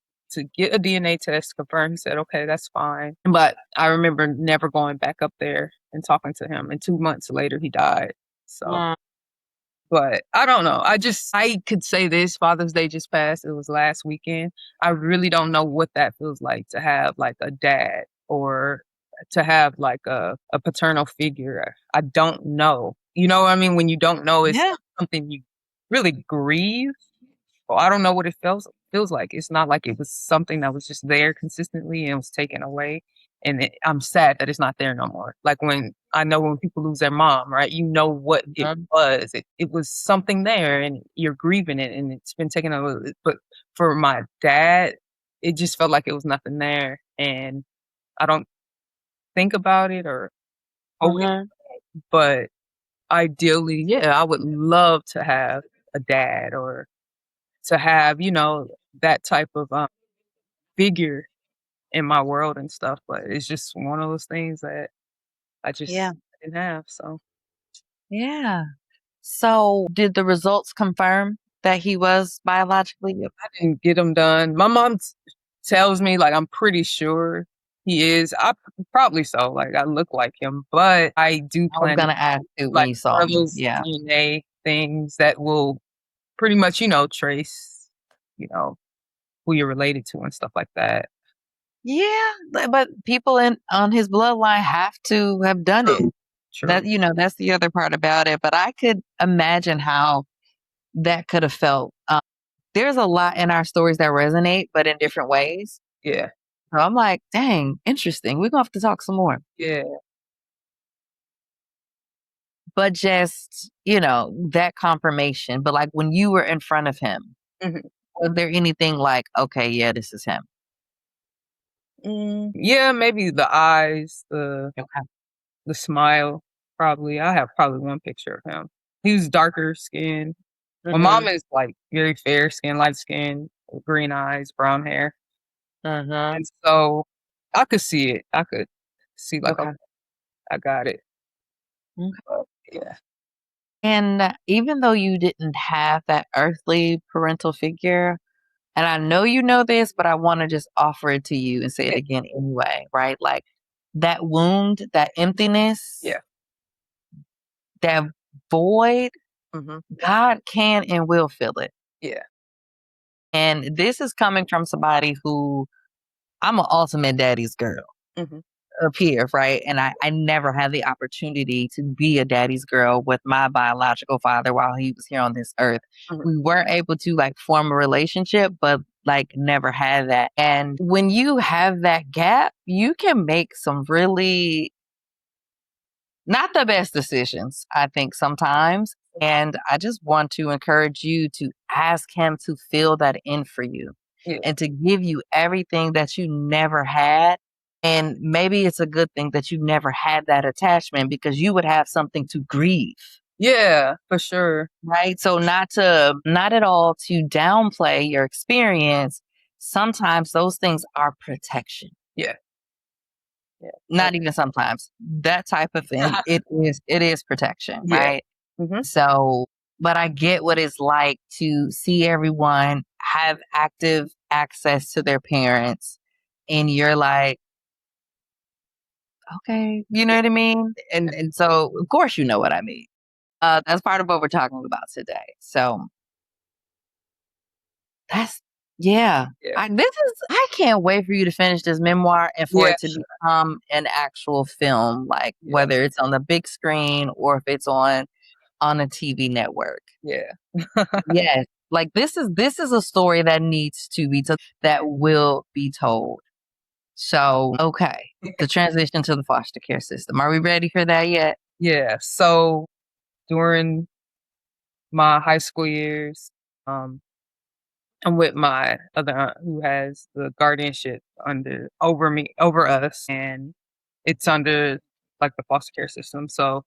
Speaker 3: a DNA test confirmed. He said, okay, that's fine. But I remember never going back up there and talking to him. And 2 months later, he died. So, but I don't know. I could say this: Father's Day just passed. It was last weekend. I really don't know what that feels like to have like a dad or to have like a paternal figure. I don't know. You know what I mean? When you don't know, it's something you really grieve. Well, I don't know what it feels like. It's not like it was something that was just there consistently and was taken away. And I'm sad that it's not there no more. Like when people lose their mom, right? You know what it was. It was something there, and you're grieving it, and it's been taken away. But for my dad, it just felt like it was nothing there, and I don't think about it or hope it. But ideally, yeah, I would love to have a dad or to have, that type of figure in my world and stuff. But it's just one of those things that I just didn't have. So
Speaker 2: Yeah. So did the results confirm that he was biologically your?
Speaker 3: I didn't get them done. My mom tells me, like, I'm pretty sure he is. Probably so. Like, I look like him, but I do
Speaker 2: I was
Speaker 3: plan
Speaker 2: gonna ask you when
Speaker 3: like
Speaker 2: you saw
Speaker 3: one of
Speaker 2: him.
Speaker 3: those
Speaker 2: Yeah.
Speaker 3: DNA things that will pretty much, trace, who you're related to and stuff like that.
Speaker 2: Yeah, but people on his bloodline have to have done it.
Speaker 3: True.
Speaker 2: That's the other part about it. But I could imagine how that could have felt. There's a lot in our stories that resonate, but in different ways.
Speaker 3: Yeah.
Speaker 2: So I'm like, dang, interesting. We're gonna have to talk some more.
Speaker 3: Yeah.
Speaker 2: But just, that confirmation. But like when you were in front of him,
Speaker 3: Mhm.
Speaker 2: was there anything like, okay, yeah, this is him?
Speaker 3: Yeah, maybe the eyes,
Speaker 2: Okay.
Speaker 3: the smile. Probably, I have probably one picture of him. He was darker skinned. My mom is like very fair skin, light skin, green eyes, brown hair, and so I could see it. I could see like,
Speaker 2: Okay.
Speaker 3: okay, I got it.
Speaker 2: Okay.
Speaker 3: But, yeah.
Speaker 2: And even though you didn't have that earthly parental figure, and I know you know this, but I want to just offer it to you and say it again anyway, right? Like that wound, that emptiness,
Speaker 3: Yeah.
Speaker 2: that void,
Speaker 3: Mhm.
Speaker 2: God can and will fill it.
Speaker 3: Yeah.
Speaker 2: And this is coming from somebody who I'm an ultimate daddy's girl
Speaker 3: Mhm.
Speaker 2: up here, right? And I never had the opportunity to be a daddy's girl with my biological father while he was here on this earth.
Speaker 3: Mhm.
Speaker 2: We were able to like form a relationship, but like never had that. And when you have that gap, you can make some really not the best decisions, I think sometimes. And I just want to encourage you to ask him to fill that in for you
Speaker 3: Yeah.
Speaker 2: and to give you everything that you never had. And maybe it's a good thing that you never had that attachment because you would have something to grieve.
Speaker 3: Yeah, for sure.
Speaker 2: Right. So not at all to downplay your experience. Sometimes those things are protection.
Speaker 3: Yeah. Yeah.
Speaker 2: Not even sometimes. That type of thing, it is protection,
Speaker 3: Yeah.
Speaker 2: right?
Speaker 3: Mhm.
Speaker 2: So, but I get what it's like to see everyone have active access to their parents, and you're like, okay, you know what I mean? And so, of course, you know what I mean. That's part of what we're talking about today. So that's yeah.
Speaker 3: Yeah.
Speaker 2: I can't wait for you to finish this memoir and for
Speaker 3: Yeah.
Speaker 2: it to become an actual film, like
Speaker 3: Yeah.
Speaker 2: whether it's on the big screen or if it's on a TV network.
Speaker 3: Yeah.
Speaker 2: Yes. Like this is a story that needs to be told, that will be told. So, okay. The transition to the foster care system. Are we ready for that yet?
Speaker 3: Yeah. So during my high school years, um, I'm with my other aunt who has the guardianship over us, and it's under like the foster care system. So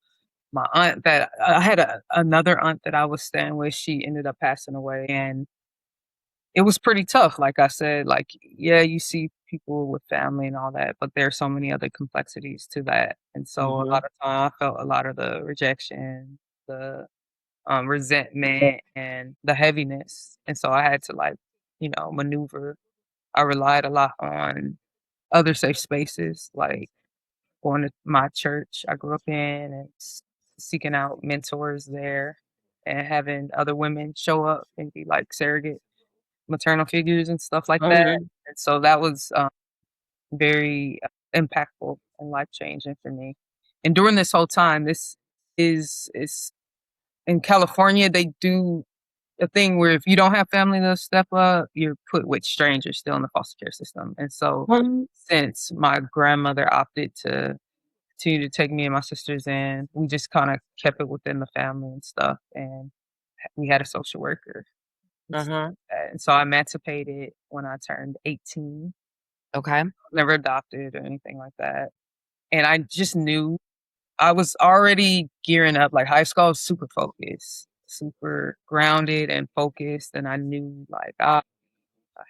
Speaker 3: my aunt that I had another aunt that I was staying with, she ended up passing away, and it was pretty tough. Like I said, like yeah, you see people with family and all that, but there's so many other complexities to that, and so a
Speaker 2: Mhm.
Speaker 3: lot of time I felt a lot of the rejection, the resentment, and the heaviness, and so I had to like maneuver. I relied a lot on other safe spaces, like going to my church I grew up in and seeking out mentors there and having other women show up and be like surrogate maternal figures and stuff like that.
Speaker 2: Mhm.
Speaker 3: And so that was very impactful and life changing for me. And during this whole time, this is in California. They do a thing where if you don't have family to step up, you're put with strangers still in the foster care system. And so,
Speaker 2: Mhm.
Speaker 3: since my grandmother opted to continue to take me and my sisters in, we just kind of kept it within the family and stuff. And we had a social worker. And stuff
Speaker 2: Mhm.
Speaker 3: like that. And so I emancipated when I turned 18,
Speaker 2: Okay.
Speaker 3: never adopted or anything like that. And I just knew I was already gearing up. Like high school, I was super focused, super grounded and focused. And I knew like, I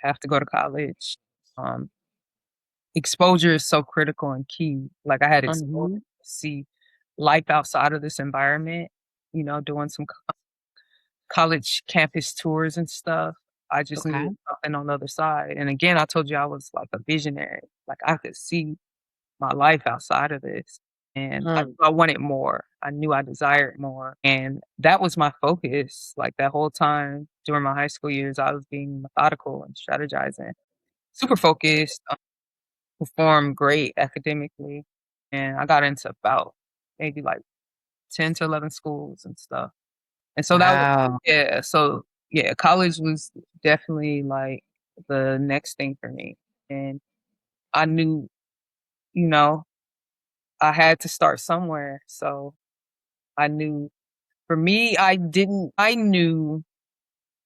Speaker 3: have to go to college. Um, Exposure is so critical and key. Like I had exposure
Speaker 2: Mhm.
Speaker 3: to see life outside of this environment, doing some college campus tours and stuff. I just knew
Speaker 2: Okay.
Speaker 3: something on the other side. And again, I told you I was like a visionary. Like I could see my life outside of this. And
Speaker 2: Mm.
Speaker 3: I wanted more. I knew I desired more. And that was my focus. Like that whole time during my high school years, I was being methodical and strategizing, super focused, performed great academically. And I got into about maybe like 10 to 11 schools and stuff. And so that was
Speaker 2: Wow.
Speaker 3: yeah, so yeah, college was definitely like the next thing for me. And I knew, you know, I had to start somewhere. So I knew for me, I knew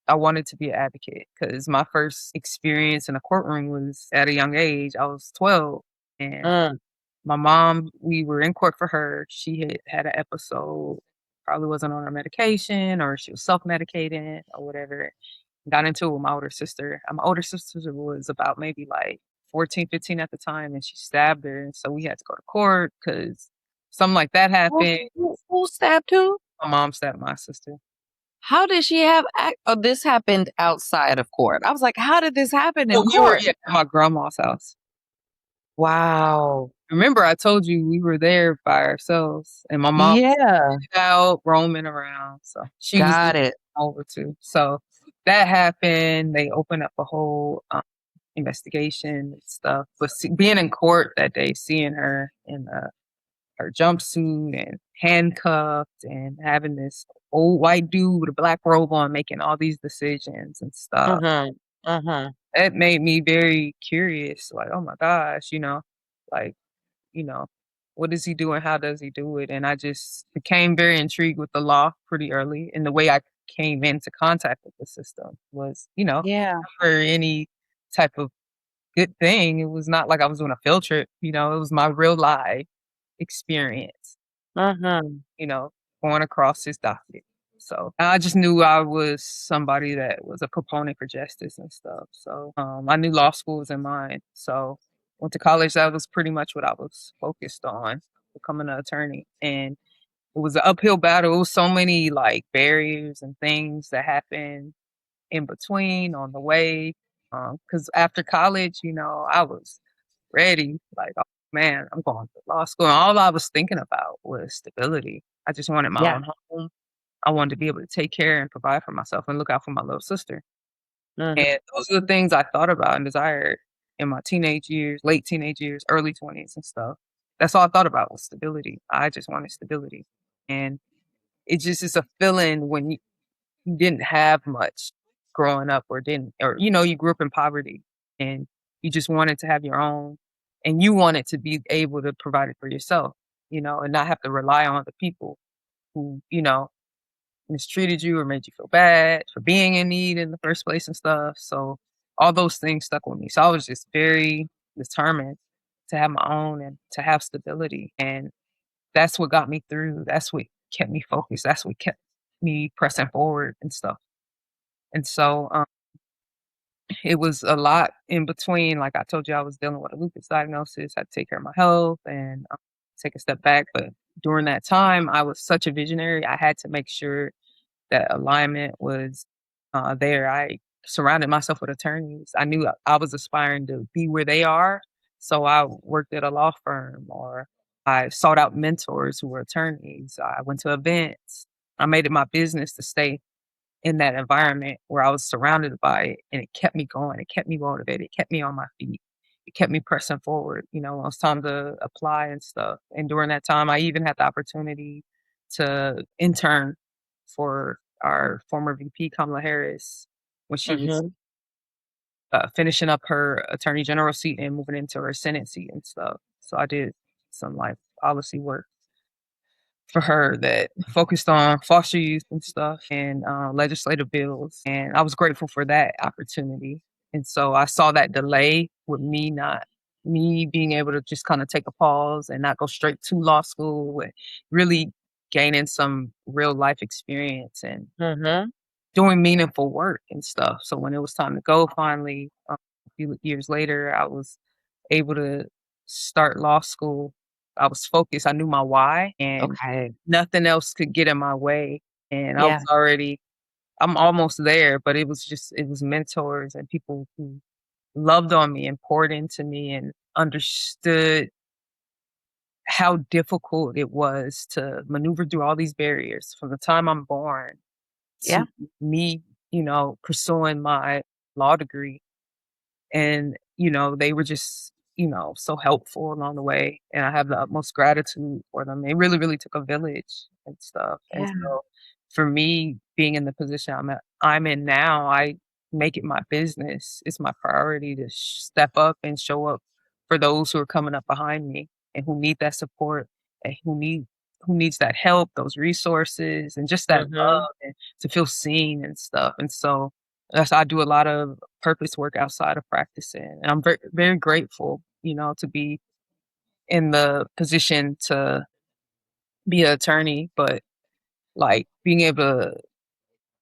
Speaker 3: I wanted to be an advocate because my first experience in a courtroom was at a young age. I was 12 and
Speaker 2: Mm.
Speaker 3: my mom, we were in court for her. She had an episode, probably wasn't on her medication or she was self-medicating or whatever. Got into it with my older sister. My older sister was about maybe like 14, 15 at the time, and she stabbed her. And so we had to go to court because something like that happened.
Speaker 2: Who stabbed who?
Speaker 3: My mom stabbed my sister.
Speaker 2: How did she have oh, this happened outside of court. I was like, how did this happen in
Speaker 3: Well, we were
Speaker 2: court?
Speaker 3: at my grandma's house.
Speaker 2: Wow.
Speaker 3: Remember, I told you we were there by ourselves, and my mom
Speaker 2: Yeah.
Speaker 3: was out roaming around. So she was
Speaker 2: Got it.
Speaker 3: over too. So that happened. They opened up a whole investigation and stuff. But being in court that day, seeing her in her jumpsuit and handcuffed and having this old white dude with a black robe on making all these decisions and stuff,
Speaker 2: Mhm. Mhm.
Speaker 3: it made me very curious. Like, oh my gosh, like, you know, what does he do and how does he do it? And I just became very intrigued with the law pretty early. And the way I came into contact with the system was,
Speaker 2: Yeah.
Speaker 3: for any type of good thing. It was not like I was doing a field trip, it was my real life experience,
Speaker 2: Mhm.
Speaker 3: you know, going across his docket. So I just knew I was somebody that was a proponent for justice and stuff. So I knew law school was in mind. So went to college. That was pretty much what I was focused on, becoming an attorney. And it was an uphill battle. It was so many like barriers and things that happened in between on the way. Because after college, I was ready. Like, oh man, I'm going to law school. And all I was thinking about was stability. I just wanted my
Speaker 2: Yeah.
Speaker 3: own home. I wanted to be able to take care and provide for myself and look out for my little sister.
Speaker 2: Mhm.
Speaker 3: And those are the things I thought about and desired in my teenage years, late teenage years, early 20s and stuff. That's all I thought about was stability. I just wanted stability. And it just is a feeling when you didn't have much growing up or didn't, or, you grew up in poverty and you just wanted to have your own and you wanted to be able to provide it for yourself, and not have to rely on the people who, mistreated you or made you feel bad for being in need in the first place and stuff. So all those things stuck with me. So I was just very determined to have my own and to have stability. And that's what got me through. That's what kept me focused. That's what kept me pressing forward and stuff. And so it was a lot in between. Like I told you, I was dealing with a lupus diagnosis. I had to take care of my health and take a step back. But during that time, I was such a visionary. I had to make sure that alignment was there. I surrounded myself with attorneys. I knew I was aspiring to be where they are. So I worked at a law firm or I sought out mentors who were attorneys. I went to events. I made it my business to stay in that environment where I was surrounded by it and it kept me going. It kept me motivated. It kept me on my feet. It kept me pressing forward, when it was time to apply and stuff. And during that time, I even had the opportunity to intern for our former VP, Kamala Harris, when she was
Speaker 2: Mhm.
Speaker 3: finishing up her attorney general seat and moving into her Senate seat and stuff. So I did some like policy work for her that focused on foster youth and stuff and legislative bills. And I was grateful for that opportunity. And so I saw that delay with me being able to just kind of take a pause and not go straight to law school and really gaining some real life experience and
Speaker 2: Mhm.
Speaker 3: doing meaningful work and stuff. So when it was time to go finally, a few years later, I was able to start law school. I was focused. I knew my why and
Speaker 2: Okay.
Speaker 3: nothing else could get in my way. And
Speaker 2: Yeah.
Speaker 3: I'm almost there, but it was mentors and people who loved on me and poured into me and understood how difficult it was to maneuver through all these barriers from the time I'm born
Speaker 2: Yeah.
Speaker 3: to me, pursuing my law degree. And, they were just, so helpful along the way. And I have the utmost gratitude for them. It really, really took a village and stuff. And
Speaker 2: Yeah.
Speaker 3: so for me, being in the position I'm in now, I make it my business. It's my priority to step up and show up for those who are coming up behind me and who need that support and who needs that help, those resources, and just that
Speaker 2: Mhm.
Speaker 3: love and to feel seen and stuff. And so I do a lot of purpose work outside of practicing. And I'm very, very grateful, to be in the position to be an attorney, but like being able to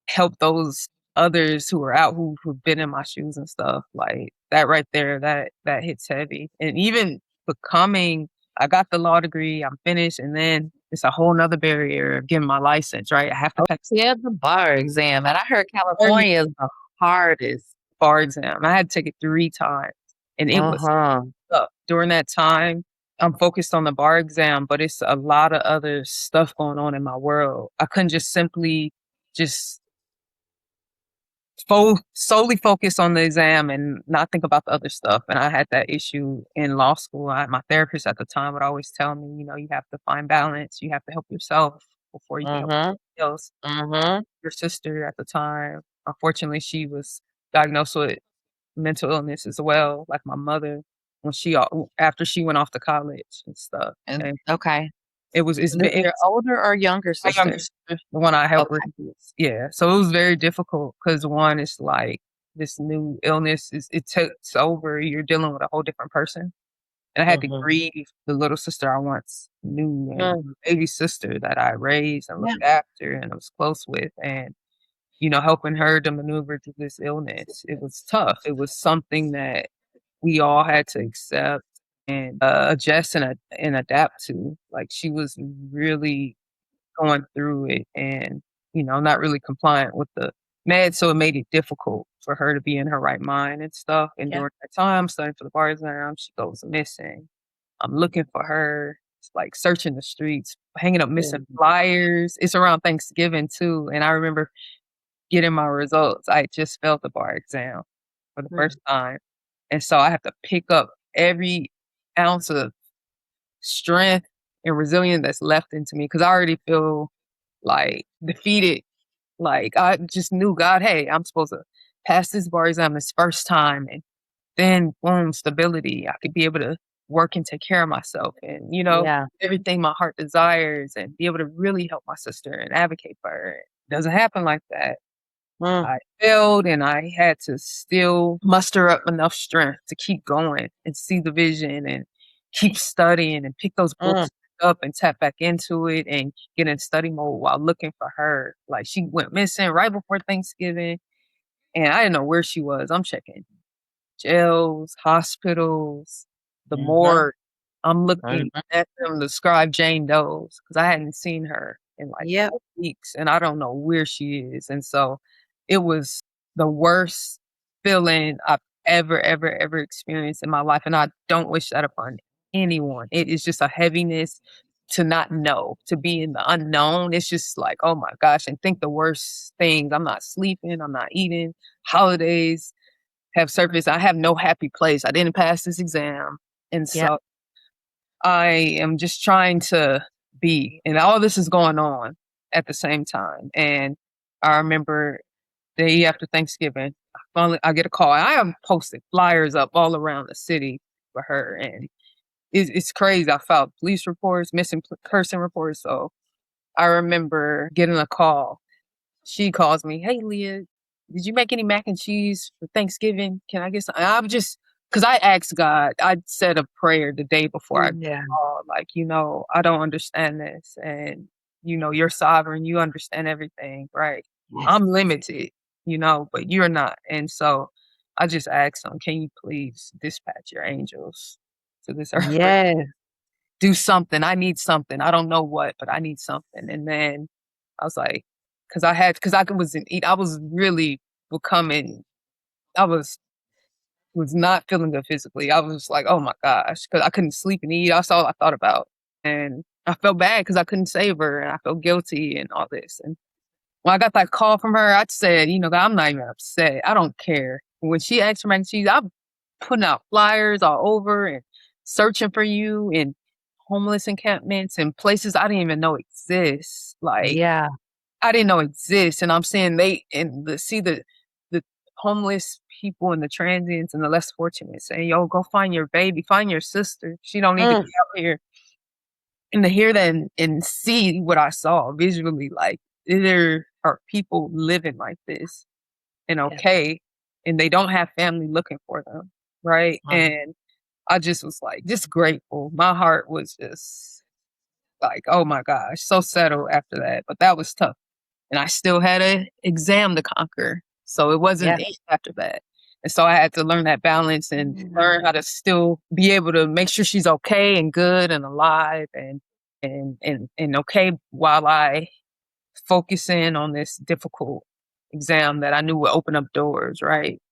Speaker 3: help those others who are out who've been in my shoes and stuff, like that right there, that hits heavy. And even becoming I got the law degree, I'm finished, and then it's a whole nother barrier of getting my license, right? I have to
Speaker 2: Oh,
Speaker 3: pass
Speaker 2: yeah, the bar exam, and I heard
Speaker 3: the
Speaker 2: California is the hardest.
Speaker 3: bar exam. I had to take it 3 times, and it was
Speaker 2: Uh-huh.
Speaker 3: during that time, I'm focused on the bar exam, but it's a lot of other stuff going on in my world. I couldn't just simply just solely focus on the exam and not think about the other stuff. And I had that issue in law school. My therapist at the time would always tell me, you have to find balance. You have to help yourself before you can help
Speaker 2: Mhm.
Speaker 3: somebody else.
Speaker 2: Mhm.
Speaker 3: Your sister at the time, unfortunately, she was diagnosed with mental illness as well, like my mother, when after she went off to college and stuff,
Speaker 2: And
Speaker 3: and
Speaker 2: okay.
Speaker 3: it's
Speaker 2: Is
Speaker 3: been
Speaker 2: your
Speaker 3: it's
Speaker 2: older or younger
Speaker 3: my younger
Speaker 2: sister?
Speaker 3: sister, the one I helped
Speaker 2: Okay.
Speaker 3: raise, yeah, so it was very difficult because one is like this new illness it takes over, you're dealing with a whole different person, and I had to
Speaker 2: Mhm.
Speaker 3: grieve the little sister I once knew and
Speaker 2: Mm.
Speaker 3: baby sister that I raised and
Speaker 2: Yeah.
Speaker 3: looked after and I was close with, and helping her to maneuver through this illness. It was tough. It was something that we all had to accept and adjust and adapt to. Like she was really going through it and, not really compliant with the meds. So it made it difficult for her to be in her right mind and stuff. And
Speaker 2: Yeah.
Speaker 3: during that time, studying for the bar exam, she goes missing. I'm looking for her. like searching the streets, hanging up missing
Speaker 2: Mhm.
Speaker 3: flyers. It's around Thanksgiving too, and I remember getting my results. I just failed the bar exam for the first
Speaker 2: Mm.
Speaker 3: time, and so I have to pick up every ounce of strength and resilience that's left into me because I already feel like defeated. Like I just knew God, hey, I'm supposed to pass this bar exam this first time, and then boom, stability. I could be able to work and take care of myself and,
Speaker 2: Yeah.
Speaker 3: everything my heart desires and be able to really help my sister and advocate for her. It doesn't happen like that.
Speaker 2: Mm.
Speaker 3: I failed and I had to still muster up enough strength to keep going and see the vision and keep studying and pick those
Speaker 2: Mm.
Speaker 3: books up and tap back into it and get in study mode while looking for her. Like she went missing right before Thanksgiving and I didn't know where she was. I'm checking jails, hospitals, the
Speaker 2: Mhm.
Speaker 3: morgue. I'm looking
Speaker 2: Mhm.
Speaker 3: at them to describe Jane Doe's because I hadn't seen her in like
Speaker 2: Yep.
Speaker 3: 4 weeks and I don't know where she is. And so it was the worst feeling I've ever, ever, ever experienced in my life. And I don't wish that upon anyone. It is just a heaviness to not know, to be in the unknown. It's just like, oh my gosh, and think the worst things. I'm not sleeping, I'm not eating, holidays have surfaced. I have no happy place. I didn't pass this exam. And
Speaker 2: Yep.
Speaker 3: so I am just trying to be, and all this is going on at the same time. And I remember the day after Thanksgiving, I get a call. I have posted flyers up all around the city for her. And it's crazy. I filed police reports, missing person reports. So I remember getting a call. She calls me, "Hey, Leah, did you make any mac and cheese for Thanksgiving? Can I get some?" I'm just because I asked God, I said a prayer the day before I
Speaker 2: Yeah.
Speaker 3: called, like, I don't understand this. And, you're sovereign. You understand everything, right?
Speaker 2: Yes.
Speaker 3: I'm limited, but you're not. And so I just asked him, can you please dispatch your angels to this earth?
Speaker 2: Yes.
Speaker 3: Do something. I need something. I don't know what, but I need something. And then I was like, because I wasn't eat. I was really becoming. I was not feeling good physically. I was like, oh my gosh, because I couldn't sleep and eat. That's all I thought about, and I felt bad because I couldn't save her, and I felt guilty and all this. And when I got that call from her, I said, I'm not even upset. I don't care. When she asked for mac and cheese, I'm putting out flyers all over and searching for you in homeless encampments and places I didn't even know exist. Like
Speaker 2: Yeah.
Speaker 3: I didn't know exist. And I'm saying the homeless people and the transients and the less fortunate saying, yo, go find your baby, find your sister. She don't need to be
Speaker 2: Mm.
Speaker 3: out here. And to hear that and see what I saw visually, like there are people living like this and
Speaker 2: Yes.
Speaker 3: okay, and they don't have family looking for them, right? And I just was like, just grateful. My heart was just like, oh my gosh, so settled after that. But that was tough. And I still had an exam to conquer. So it wasn't
Speaker 2: Yeah.
Speaker 3: easy after that. And so I had to learn that balance and learn how to still be able to make sure she's okay and good and alive and okay while I focus in on this difficult exam that I knew would open up doors, right?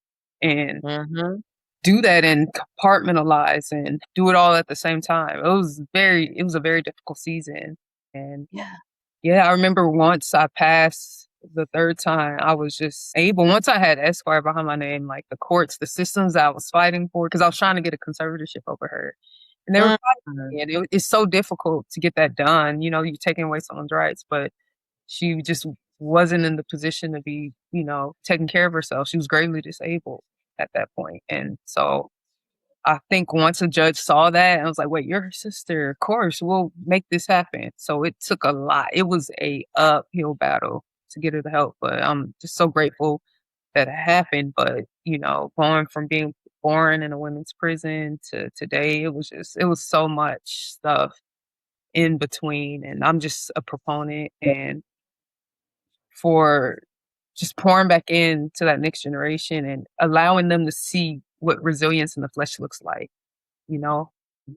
Speaker 3: And
Speaker 2: Mhm.
Speaker 3: do that and compartmentalize and do it all at the same time. It was a very difficult season. And
Speaker 2: Yeah.
Speaker 3: yeah, I remember once I passed the third time, I was just able, once I had Esquire behind my name, like the courts, the systems I was fighting for, because I was trying to get a conservatorship over her. And they were
Speaker 2: Mhm.
Speaker 3: fighting me. And it's so difficult to get that done. You're taking away someone's rights, but she just wasn't in the position to be, taking care of herself. She was gravely disabled at that point. And so I think once a judge saw that, I was like, wait, you're her sister. Of course, we'll make this happen. So it took a lot. It was a uphill battle to get her the help. But I'm just so grateful that it happened. But, going from being born in a women's prison to today, it was so much stuff in between. And I'm just a proponent and for just pouring back into that next generation and allowing them to see what resilience in the flesh looks like, you know,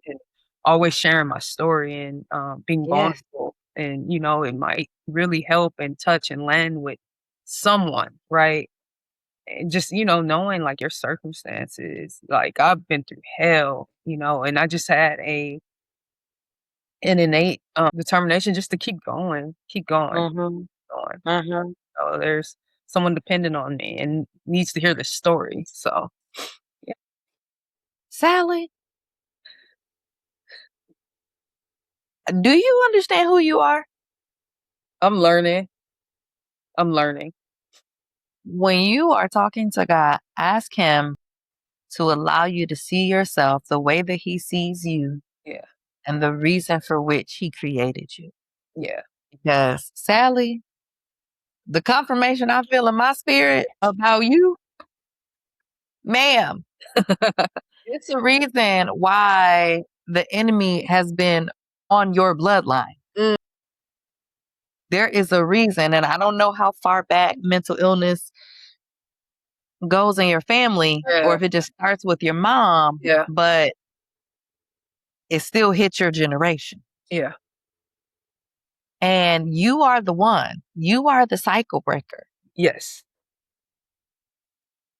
Speaker 3: and always sharing my story and being
Speaker 2: Yes.
Speaker 3: vulnerable. And, it might really help and touch and land with someone, right? And just, knowing like your circumstances, like I've been through hell, and I just had an innate determination just to keep going,
Speaker 2: Mm-hmm.
Speaker 3: going.
Speaker 2: Mm-hmm.
Speaker 3: So there's someone dependent on me and needs to hear this story. So yeah,
Speaker 2: Sally, do you understand who you are?
Speaker 3: I'm learning. I'm learning.
Speaker 2: When you are talking to God, ask Him to allow you to see yourself the way that He sees you
Speaker 3: Yeah,
Speaker 2: and the reason for which He created you.
Speaker 3: yeah,
Speaker 2: Because, Sally, the confirmation I feel in my spirit about you, ma'am, it's the reason why the enemy has been on your bloodline.
Speaker 3: Mm.
Speaker 2: There is a reason, and I don't know how far back mental illness goes in your family or
Speaker 3: Yeah,
Speaker 2: if it just starts with your mom,
Speaker 3: yeah,
Speaker 2: but it still hits your generation.
Speaker 3: yeah.
Speaker 2: And you are the one. You are the cycle breaker.
Speaker 3: Yes,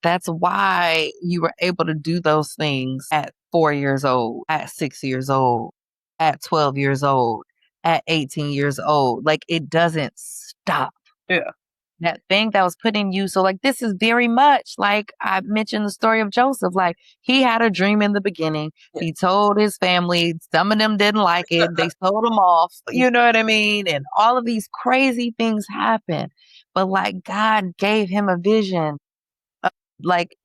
Speaker 2: That's why you were able to do those things at 4 years old, at 6 years old, at 12 years old, at 18 years old. Like it doesn't stop.
Speaker 3: yeah,
Speaker 2: That thing that was put in you. So, like, this is very much like I mentioned the story of Joseph. Like, he had a dream in the beginning.
Speaker 3: yeah,
Speaker 2: He told his family, some of them didn't like it. They sold him off. You know what I mean? And all of these crazy things happen. But, like, God gave him a vision. Like,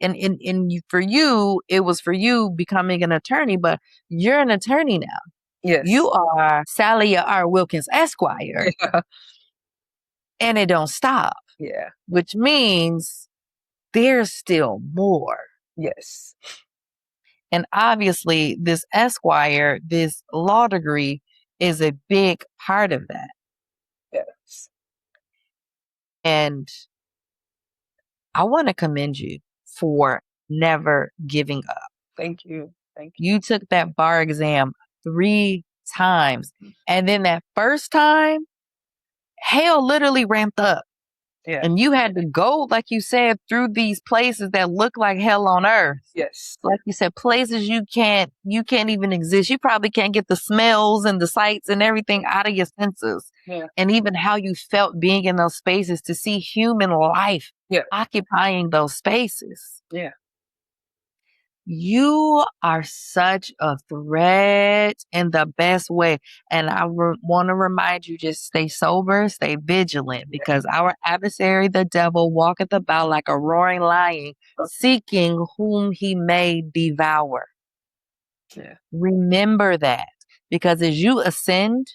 Speaker 2: for you, it was for you becoming an attorney, but you're an attorney now.
Speaker 3: yes,
Speaker 2: You are Sallia Wilkins Esquire,
Speaker 3: yeah,
Speaker 2: and it don't stop,
Speaker 3: yeah,
Speaker 2: which means there's still more.
Speaker 3: yes,
Speaker 2: And obviously, this Esquire, this law degree is a big part of that.
Speaker 3: yes.
Speaker 2: And I want to commend you for never giving up.
Speaker 3: Thank you. Thank you.
Speaker 2: You took that bar exam 3 times. And then that first time, hell literally ramped up.
Speaker 3: Yeah,
Speaker 2: And you had to go, like you said, through these places that look like hell on earth.
Speaker 3: yes,
Speaker 2: Like you said, places you can't even exist. You probably can't get the smells and the sights and everything out of your senses.
Speaker 3: yeah,
Speaker 2: And even how you felt being in those spaces to see human life
Speaker 3: yeah,
Speaker 2: occupying those spaces.
Speaker 3: yeah,
Speaker 2: You are such a threat in the best way. And I want to remind you, just stay sober, stay vigilant, because our adversary, the devil, walketh about like a roaring lion, seeking whom he may devour.
Speaker 3: yeah,
Speaker 2: Remember that, because as you ascend,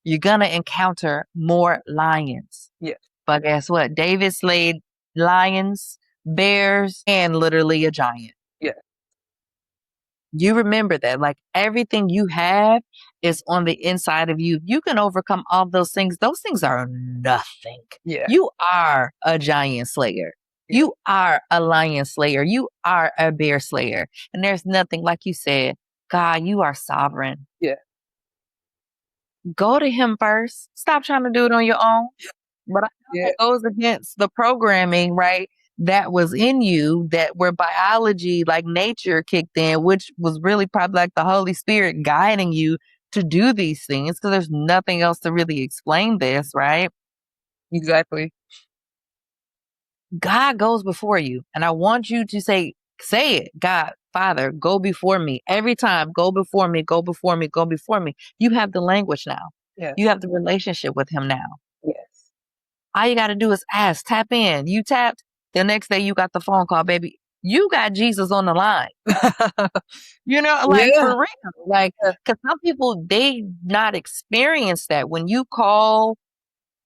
Speaker 2: you're going to encounter more lions.
Speaker 3: yeah,
Speaker 2: But guess what? David slayed lions, bears, and literally a giant.
Speaker 3: yeah,
Speaker 2: You remember that, like everything you have is on the inside of you. You can overcome all those things. Those things are nothing.
Speaker 3: yeah,
Speaker 2: You are a giant slayer.
Speaker 3: yeah,
Speaker 2: You are a lion slayer. You are a bear slayer. And there's nothing, like you said, God, you are sovereign.
Speaker 3: yeah,
Speaker 2: Go to him first. Stop trying to do it on your own. But I know
Speaker 3: yeah,
Speaker 2: that goes against the programming, right? That was in you, that where biology, like nature kicked in, which was really probably like the Holy Spirit guiding you to do these things, because there's nothing else to really explain this, right?
Speaker 3: exactly.
Speaker 2: God goes before you. And I want you to say it, God, Father, go before me. Every time, go before me, go before me, go before me. You have the language now.
Speaker 3: Yes,
Speaker 2: You have the relationship with him now.
Speaker 3: yes,
Speaker 2: All you got to do is ask, tap in. You tapped, the next day you got the phone call, baby. You got Jesus on the line. You know, like
Speaker 3: yeah,
Speaker 2: for real. Like, because some people, they not experience that. When you call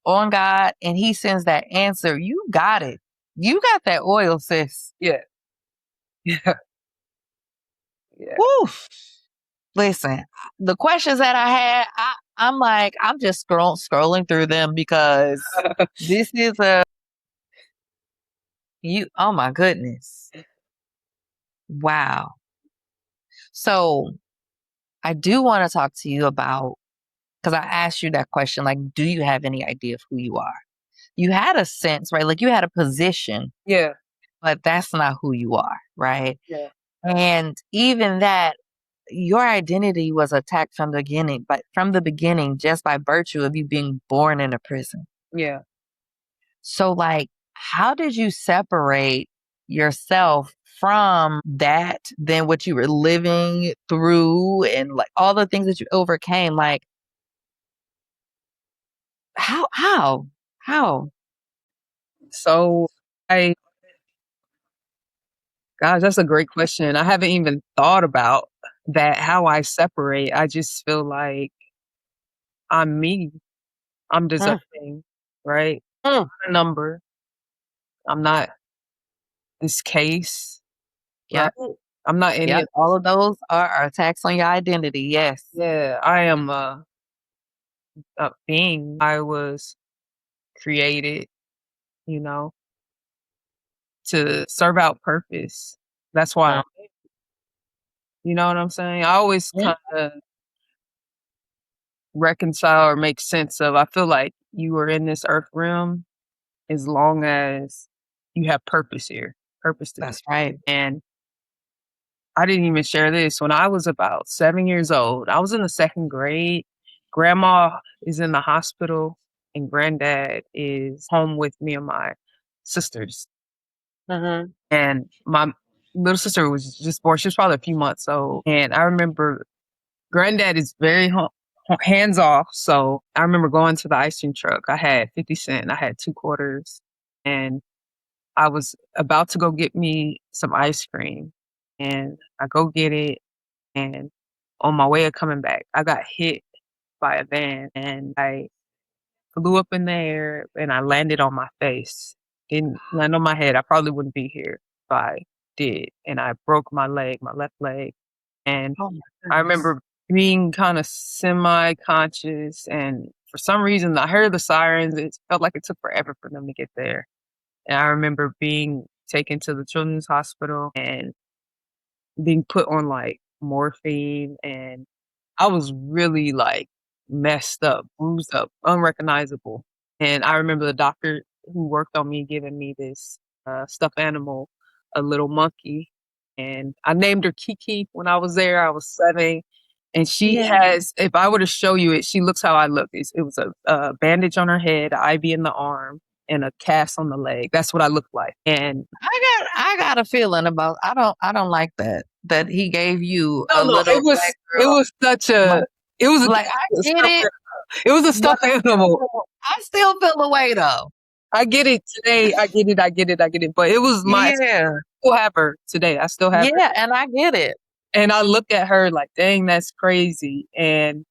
Speaker 2: on God and he sends that answer, you got it. You got that oil, sis.
Speaker 3: yeah, yeah, yeah.
Speaker 2: Woo. Listen, the questions that I had, I'm like, I'm just scrolling through them because this is oh my goodness. Wow. So I do want to talk to you about, because I asked you that question, like, do you have any idea of who you are? You had a sense, right? Like you had a position,
Speaker 3: Yeah,
Speaker 2: but that's not who you are, right?
Speaker 3: yeah,
Speaker 2: And even that, your identity was attacked from the beginning, but from the beginning, just by virtue of you being born in a prison.
Speaker 3: Yeah.
Speaker 2: So, like, how did you separate yourself from that, then what you were living through and like all the things that you overcame? Like, how?
Speaker 3: So I gosh, that's a great question. I haven't even thought about that, how I separate. I just feel like I'm me. I'm
Speaker 2: Mm,
Speaker 3: deserving, right?
Speaker 2: mm.
Speaker 3: A number. I'm not this case, right?
Speaker 2: Yep.
Speaker 3: I'm not any
Speaker 2: Yep.
Speaker 3: of
Speaker 2: All of those are attacks on your identity. Yes.
Speaker 3: yeah, I am a being. I was created, you know, to serve out purpose. That's why
Speaker 2: Mm,
Speaker 3: you know what I'm saying? I always
Speaker 2: mm.
Speaker 3: kind of reconcile or make sense of I feel like you are in this earth realm as long as you have purpose here, purpose to do.
Speaker 2: That's right.
Speaker 3: And I didn't even share this. When I was about 7 years old, I was in the second grade. Grandma is in the hospital, and granddad is home with me and my sisters.
Speaker 2: Hmm.
Speaker 3: And my little sister was just born. She was probably a few months old. And I remember granddad is very hands off. So I remember going to the ice cream truck. I had 50 cents, I had 2 quarters, and I was about to go get me some ice cream. And I go get it. And on my way of coming back, I got hit by a van and I flew up in the air and I landed on my face. Didn't land on my head. I probably wouldn't be here if I did. And I broke my leg, my left leg. And
Speaker 2: Oh my
Speaker 3: I
Speaker 2: goodness.
Speaker 3: remember being kind of semi conscious. And for some reason, I heard the sirens. It felt like it took forever for them to get there. And I remember being taken to the children's hospital and being put on like morphine. And I was really like messed up, bruised up, unrecognizable. And I remember the doctor who worked on me giving me this stuffed animal, a little monkey. And I named her Kiki when I was there. I was 7. And she
Speaker 2: Yeah.
Speaker 3: has, if I were to show you it, she looks how I look. It was a bandage on her head, an IV in the arm, and a cast on the leg. That's what I look like. And
Speaker 2: I got a feeling about I don't like that he gave you
Speaker 3: no,
Speaker 2: a
Speaker 3: no,
Speaker 2: little black
Speaker 3: it
Speaker 2: girl.
Speaker 3: was such
Speaker 2: But
Speaker 3: a, it was
Speaker 2: like I
Speaker 3: a
Speaker 2: get
Speaker 3: stuffed,
Speaker 2: it,
Speaker 3: it was a
Speaker 2: but
Speaker 3: stuffed animal.
Speaker 2: I still feel the way though.
Speaker 3: I get it today. I get it. I get it. I get it. But it was my, I
Speaker 2: Yeah.
Speaker 3: still have her today. I still have her.
Speaker 2: Yeah, and I get it.
Speaker 3: And I look at her like, dang, that's crazy. And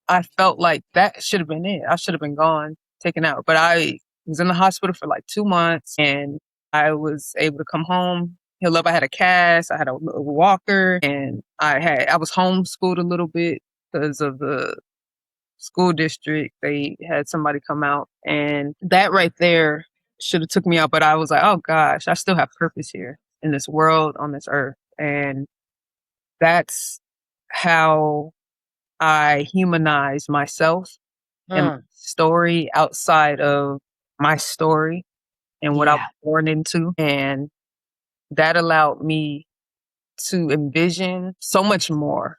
Speaker 3: I felt like that should have been it. I should have been gone, taken out. But I was in the hospital for like 2 months and I was able to come home. Heal up. I had a cast, I had a little walker, and I was homeschooled a little bit because of the school district. They had somebody come out and that right there should have took me out. But I was like, oh gosh, I still have purpose here in this world, on this earth. And that's how I humanize myself and my
Speaker 2: Mm,
Speaker 3: story outside of my story and what I was
Speaker 2: yeah.
Speaker 3: born into. And that allowed me to envision so much more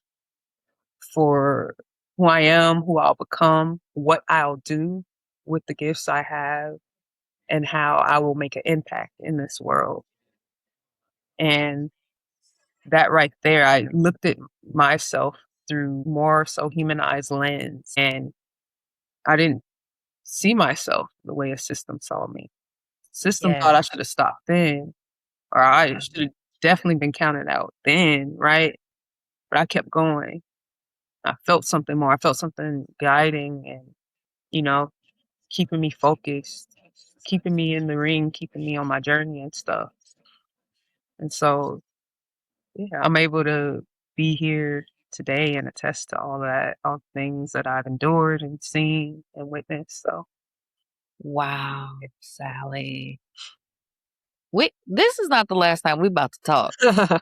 Speaker 3: for who I am, who I'll become, what I'll do with the gifts I have, and how I will make an impact in this world. And that right there, I looked at myself through more so humanized lens, and I didn't see myself the way a system saw me. System
Speaker 2: Yeah.
Speaker 3: thought I should have stopped then, or I should have definitely been counted out then, right? But I kept going. I felt something more. I felt something guiding and, you know, keeping me focused, keeping me in the ring, keeping me on my journey and stuff. And so, yeah, I'm able to be here today and attest to all that, all the things that I've endured and seen and witnessed. So,
Speaker 2: Wow, Sally. This is not the last time we're about to talk.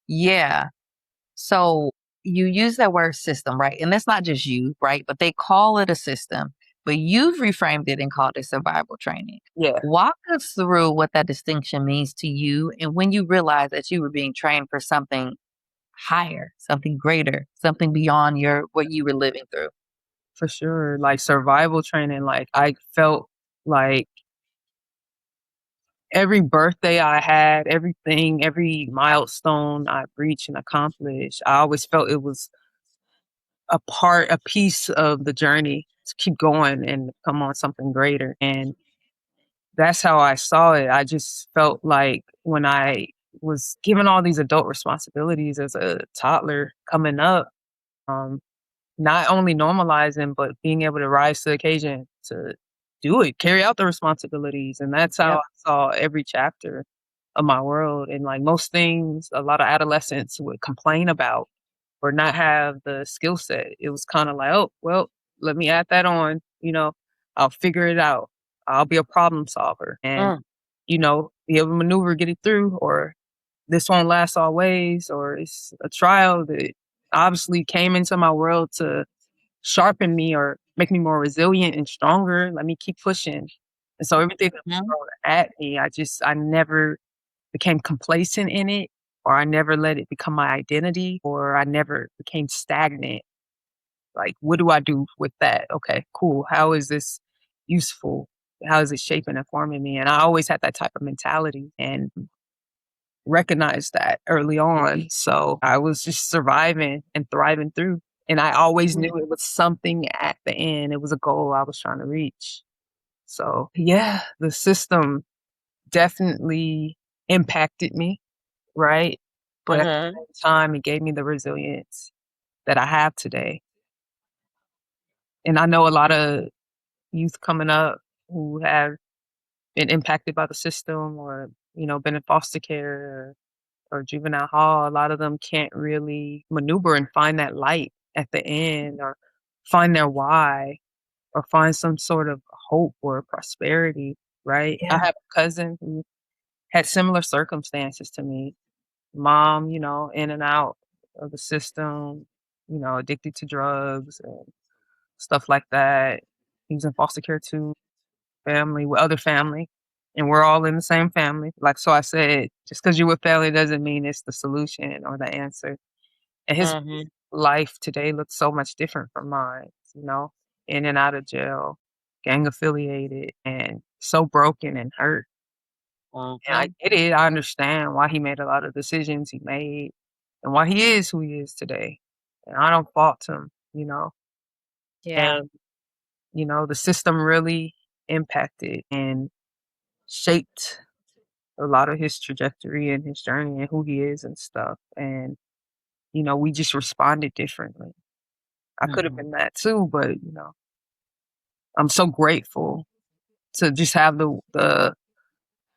Speaker 2: Yeah. So you use that word system, right? And that's not just you, right? But they call it a system, but you've reframed it and called it survival training.
Speaker 3: yeah.
Speaker 2: Walk us through what that distinction means to you and when you realized that you were being trained for something higher, something greater, something beyond what you were living through.
Speaker 3: For sure. Like survival training, like I felt like every birthday I had, everything, every milestone I reached and accomplished, I always felt it was a piece of the journey to keep going and come on something greater. And that's how I saw it. I just felt like when I was given all these adult responsibilities as a toddler coming up, um, not only normalizing, but being able to rise to the occasion to do it, carry out the responsibilities. And that's how
Speaker 2: Yep.
Speaker 3: I saw every chapter of my world. And like most things, a lot of adolescents would complain about or not have the skill set. It was kind of like, oh, well, let me add that on. I'll figure it out. I'll be a problem solver and,
Speaker 2: Mm,
Speaker 3: be able to maneuver, get it through, or this won't last always, or it's a trial that obviously came into my world to sharpen me or make me more resilient and stronger. Let me keep pushing. And so everything that was
Speaker 2: mhm.
Speaker 3: thrown at me, I never became complacent in it, or I never let it become my identity, or I never became stagnant. Like, what do I do with that? Okay, cool. How is this useful? How is it shaping and forming me? And I always had that type of mentality and recognized that early on. So I was just surviving and thriving through. And I always knew it was something at the end. It was a goal I was trying to reach. So yeah, the system definitely impacted me, right? But at the
Speaker 2: Mhm.
Speaker 3: same time, it gave me the resilience that I have today. And I know a lot of youth coming up who have been impacted by the system or, been in foster care or juvenile hall. A lot of them can't really maneuver and find that light at the end or find their why or find some sort of hope or prosperity, right? I
Speaker 2: Yeah.
Speaker 3: have a cousin who had similar circumstances to me. Mom, in and out of the system, addicted to drugs and stuff like that. He was in foster care too, family with other family. And we're all in the same family. Like so I said, just because you're with family doesn't mean it's the solution or the answer. And his
Speaker 2: Mhm.
Speaker 3: life today looks so much different from mine, in and out of jail, gang affiliated, and so broken and hurt. And I
Speaker 2: Mhm.
Speaker 3: get it. I understand why he made a lot of decisions he made and why he is who he is today. And I don't fault him.
Speaker 2: Yeah.
Speaker 3: And, the system really impacted and shaped a lot of his trajectory and his journey and who he is and stuff. And, we just responded differently. I could have
Speaker 2: Mhm.
Speaker 3: been that too, but, I'm so grateful to just have the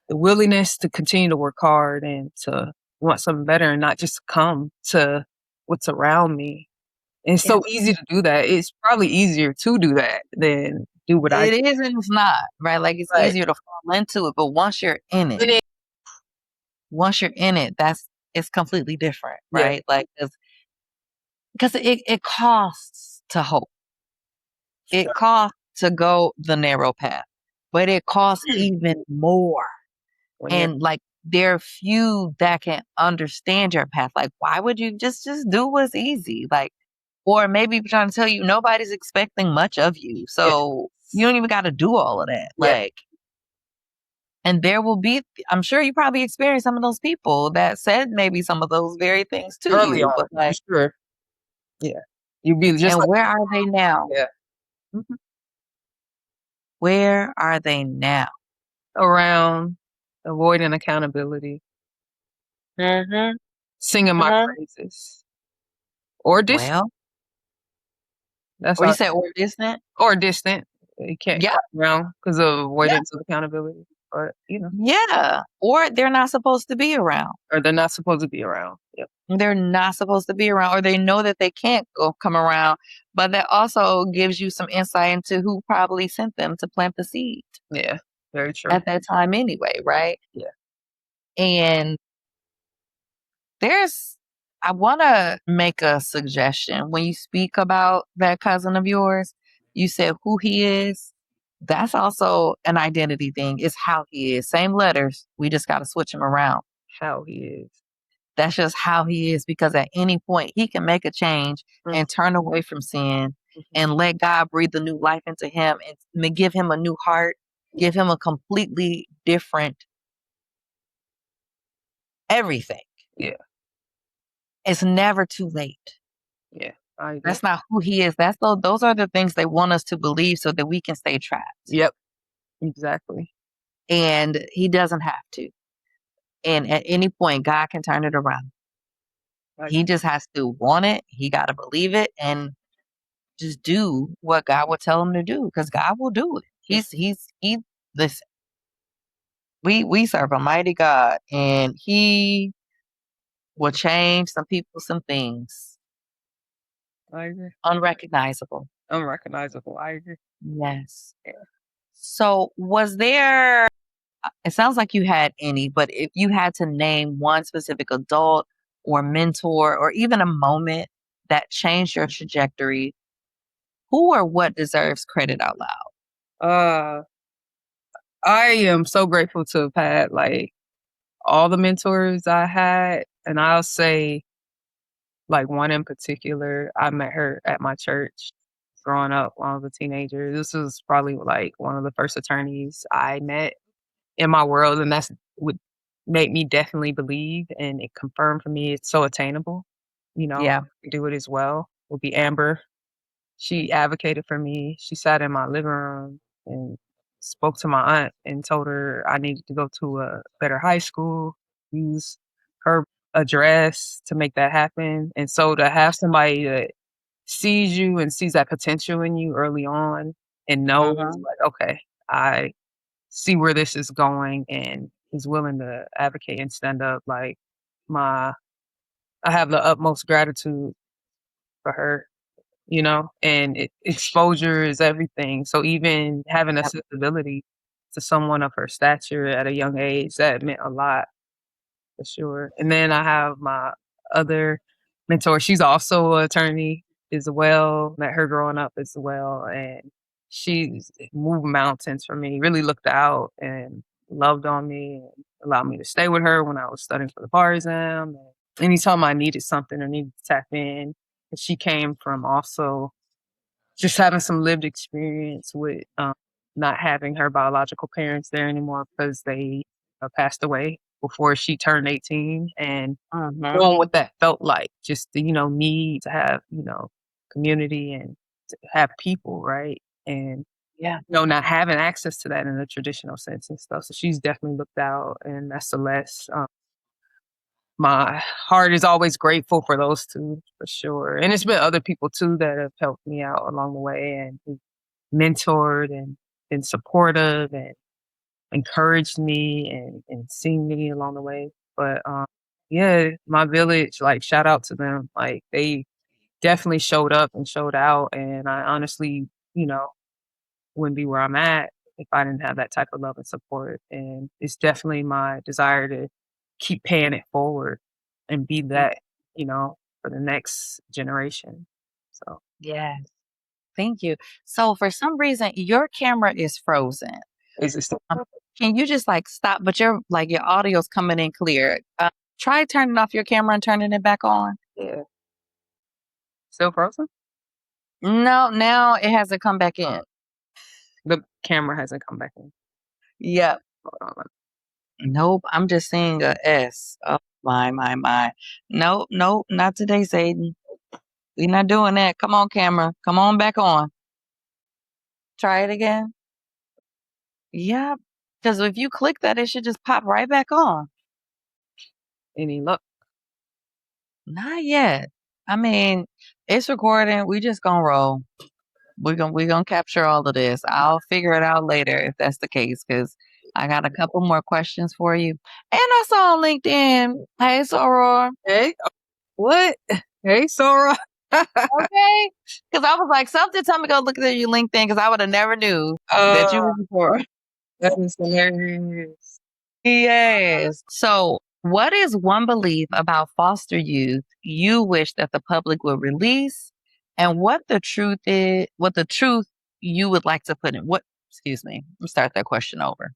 Speaker 3: willingness to continue to work hard and to want something better and not just come to what's around me. And it's
Speaker 2: Yeah.
Speaker 3: so easy to do that. It's probably easier to do that than do what I do.
Speaker 2: It is and it's not, right? Like, it's
Speaker 3: Right.
Speaker 2: easier to fall into it, but
Speaker 3: And it
Speaker 2: once you're in it, it's completely different,
Speaker 3: yeah,
Speaker 2: right? Like, because it costs to hope. It
Speaker 3: sure.
Speaker 2: costs to go the narrow path, but it costs even more.
Speaker 3: When you're
Speaker 2: And, like, there are few that can understand your path. Like, why would you just do what's easy? Like, or maybe trying to tell you nobody's expecting much of you.
Speaker 3: yeah,
Speaker 2: So you don't even got to do all of that.
Speaker 3: yeah,
Speaker 2: Like, and there will be, I'm sure you probably experienced some of those people that said maybe some of those very things to
Speaker 3: early
Speaker 2: you,
Speaker 3: on,
Speaker 2: but
Speaker 3: for
Speaker 2: like,
Speaker 3: sure. Yeah. You'd be just
Speaker 2: and
Speaker 3: like
Speaker 2: where are they now?
Speaker 3: yeah. Mhm.
Speaker 2: Where are they now?
Speaker 3: Around avoiding accountability,
Speaker 2: Mhm.
Speaker 3: singing my
Speaker 2: Mhm.
Speaker 3: praises, or distant.
Speaker 2: Well,
Speaker 3: That's
Speaker 2: or you
Speaker 3: all.
Speaker 2: said or distant?
Speaker 3: Or distant. You can't
Speaker 2: Yeah.
Speaker 3: come around because of
Speaker 2: Yeah.
Speaker 3: avoidance of accountability, but,
Speaker 2: Yeah. Or they're not supposed to be around.
Speaker 3: or they're not supposed to be around. Yep.
Speaker 2: They're not supposed to be around, or they know that they can't come around. But that also gives you some insight into who probably sent them to plant the seed
Speaker 3: Yeah. Very true.
Speaker 2: at that time anyway, right?
Speaker 3: Yeah.
Speaker 2: And there's, I want to make a suggestion. When you speak about that cousin of yours, you said who he is. That's also an identity thing. It's how he is. Same letters. We just got to switch them around.
Speaker 3: How he is.
Speaker 2: That's just how he is, because at any point he can make a change and turn away from sin and let God breathe a new life into him and give him a new heart, give him a completely different everything.
Speaker 3: Yeah.
Speaker 2: It's never too late.
Speaker 3: Yeah. I agree.
Speaker 2: That's not who he is. Those are the things they want us to believe so that we can stay trapped.
Speaker 3: Yep. Exactly.
Speaker 2: And he doesn't have to. And at any point, God can turn it around. He just has to want it. He got to believe it and just do what God will tell him to do, because God will do it. Listen, we serve a mighty God, and he will change some people, some things.
Speaker 3: I agree.
Speaker 2: Unrecognizable.
Speaker 3: Unrecognizable. I agree.
Speaker 2: Yes. So was there, it sounds like you had any, but if you had to name one specific adult or mentor or even a moment that changed your trajectory, who or what deserves credit out loud?
Speaker 3: I am so grateful to have had like all the mentors I had, and I'll say like one in particular. I met her at my church growing up when I was a teenager. This was probably like one of the first attorneys I met in my world, and that's what made me definitely believe, and it confirmed for me it's so attainable.
Speaker 2: Yeah.
Speaker 3: To do it as well would be Amber. She advocated for me. She sat in my living room and spoke to my aunt and told her I needed to go to a better high school, use her address to make that happen. And so to have somebody that sees you and sees that potential in you early on and knows like, okay, I see where this is going and is willing to advocate and stand up, like I have the utmost gratitude for her, and exposure is everything. So even having
Speaker 2: Yep.
Speaker 3: accessibility to someone of her stature at a young age, that meant a lot for sure. And then I have my other mentor. She's also an attorney as well. Met her growing up as well. And she's moved mountains for me, really looked out and loved on me and allowed me to stay with her when I was studying for the bar exam. And anytime I needed something or needed to tap in, and she came from also just having some lived experience with not having her biological parents there anymore because they passed away before she turned 18, and knowing what that felt like, just the, need to have, community and to have people, right? And,
Speaker 2: Yeah.
Speaker 3: not having access to that in a traditional sense and stuff. So she's definitely looked out, and that's Celeste. My heart is always grateful for those two for sure. And it's been other people too that have helped me out along the way and who mentored and been supportive and encouraged me and seen me along the way. But yeah, my village, like shout out to them. Like they definitely showed up and showed out. And I honestly, wouldn't be where I'm at if I didn't have that type of love and support. And it's definitely my desire to keep paying it forward and be that, for the next generation. So
Speaker 2: Yes. Thank you. So for some reason, your camera is frozen.
Speaker 3: is it still
Speaker 2: Can you just like stop? But your audio's coming in clear. Try turning off your camera and turning it back on.
Speaker 3: yeah. Still frozen?
Speaker 2: No, now it hasn't come back in.
Speaker 3: The camera hasn't come back in.
Speaker 2: Yep.
Speaker 3: Hold on.
Speaker 2: Nope. I'm just seeing a S. Oh my. Nope, not today, Satan. We're not doing that. Come on, camera. Come on back on. Try it again. Yep. Because if you click that, it should just pop right back on.
Speaker 3: Any luck?
Speaker 2: Not yet. I mean, it's recording. We just gonna roll. We gonna capture all of this. I'll figure it out later if that's the case, because I got a couple more questions for you. And I saw on LinkedIn. Hey, Soror.
Speaker 3: Hey, what? Hey, Sora.
Speaker 2: Okay. Because I was like, something told me to go look at your LinkedIn, because I would have never knew that you was before.
Speaker 3: That is hilarious.
Speaker 2: Yes. So, what is one belief about foster youth you wish that the public would release, and what the truth you would like to put in? Excuse me, let me start that question over.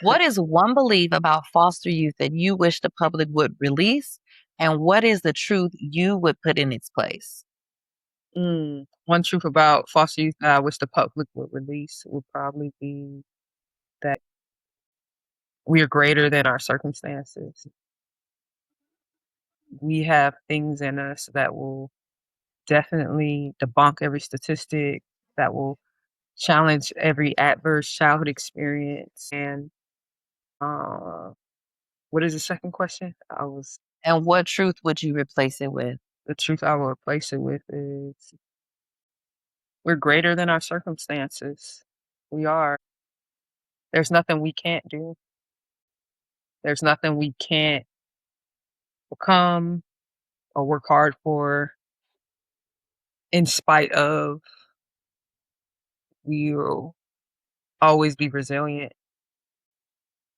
Speaker 2: What is one belief about foster youth that you wish the public would release? And what is the truth you would put in its place?
Speaker 3: One truth about foster youth that I wish the public would release would probably be that we are greater than our circumstances. We have things in us that will definitely debunk every statistic, that will challenge every adverse childhood experience. And uh, what is the second question?
Speaker 2: And what truth would you replace it with?
Speaker 3: The truth I will replace it with is we're greater than our circumstances. We are. There's nothing we can't do. There's nothing we can't become or work hard for in spite of. We'll always be resilient.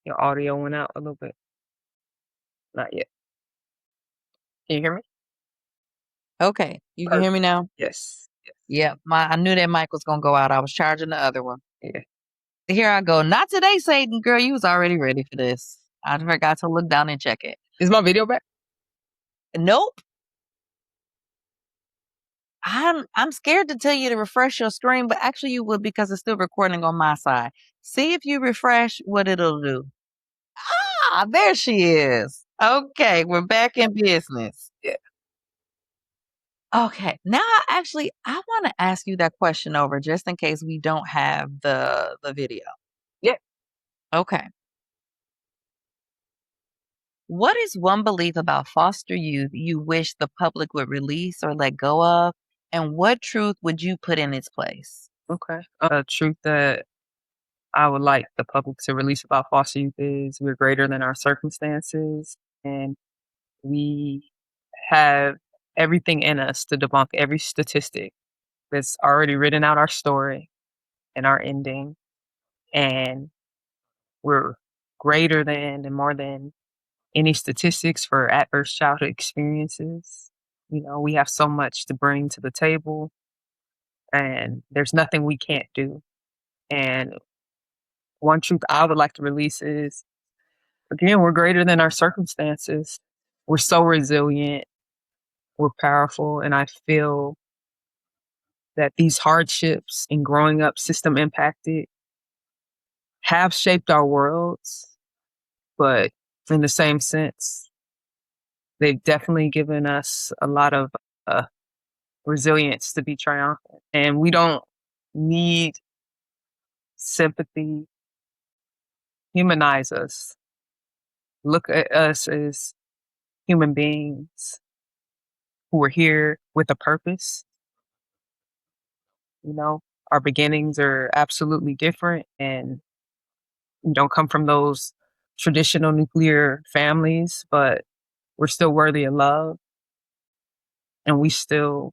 Speaker 3: Your audio went out a little bit. Not yet. Can you hear me?
Speaker 2: Okay. You can hear me
Speaker 3: Perfect.
Speaker 2: now?
Speaker 3: Yes. Yes.
Speaker 2: Yeah. I knew that mic was going to go out. I was charging the other one.
Speaker 3: Yeah.
Speaker 2: Here I go. Not today, Satan. Girl, you was already ready for this. I forgot to look down and check it.
Speaker 3: Is my video back?
Speaker 2: Nope. I'm scared to tell you to refresh your screen, but actually you will because it's still recording on my side. See if you refresh what it'll do. Ah, there she is. Okay, we're back in business.
Speaker 3: Yeah.
Speaker 2: Okay, now I want to ask you that question over just in case we don't have the video.
Speaker 3: Yeah.
Speaker 2: Okay. What is one belief about foster youth you wish the public would release or let go of? And what truth would you put in its place?
Speaker 3: Okay. A truth that I would like the public to release about foster youth is we're greater than our circumstances, and we have everything in us to debunk every statistic that's already written out our story and our ending. And we're greater than and more than any statistics for adverse childhood experiences. We have so much to bring to the table, and there's nothing we can't do. And one truth I would like to release is, again, we're greater than our circumstances. We're so resilient, we're powerful, and I feel that these hardships in growing up system impacted have shaped our worlds, but in the same sense, they've definitely given us a lot of resilience to be triumphant. And we don't need sympathy. Humanize us. Look at us as human beings who are here with a purpose. Our beginnings are absolutely different, and we don't come from those traditional nuclear families, but we're still worthy of love, and we still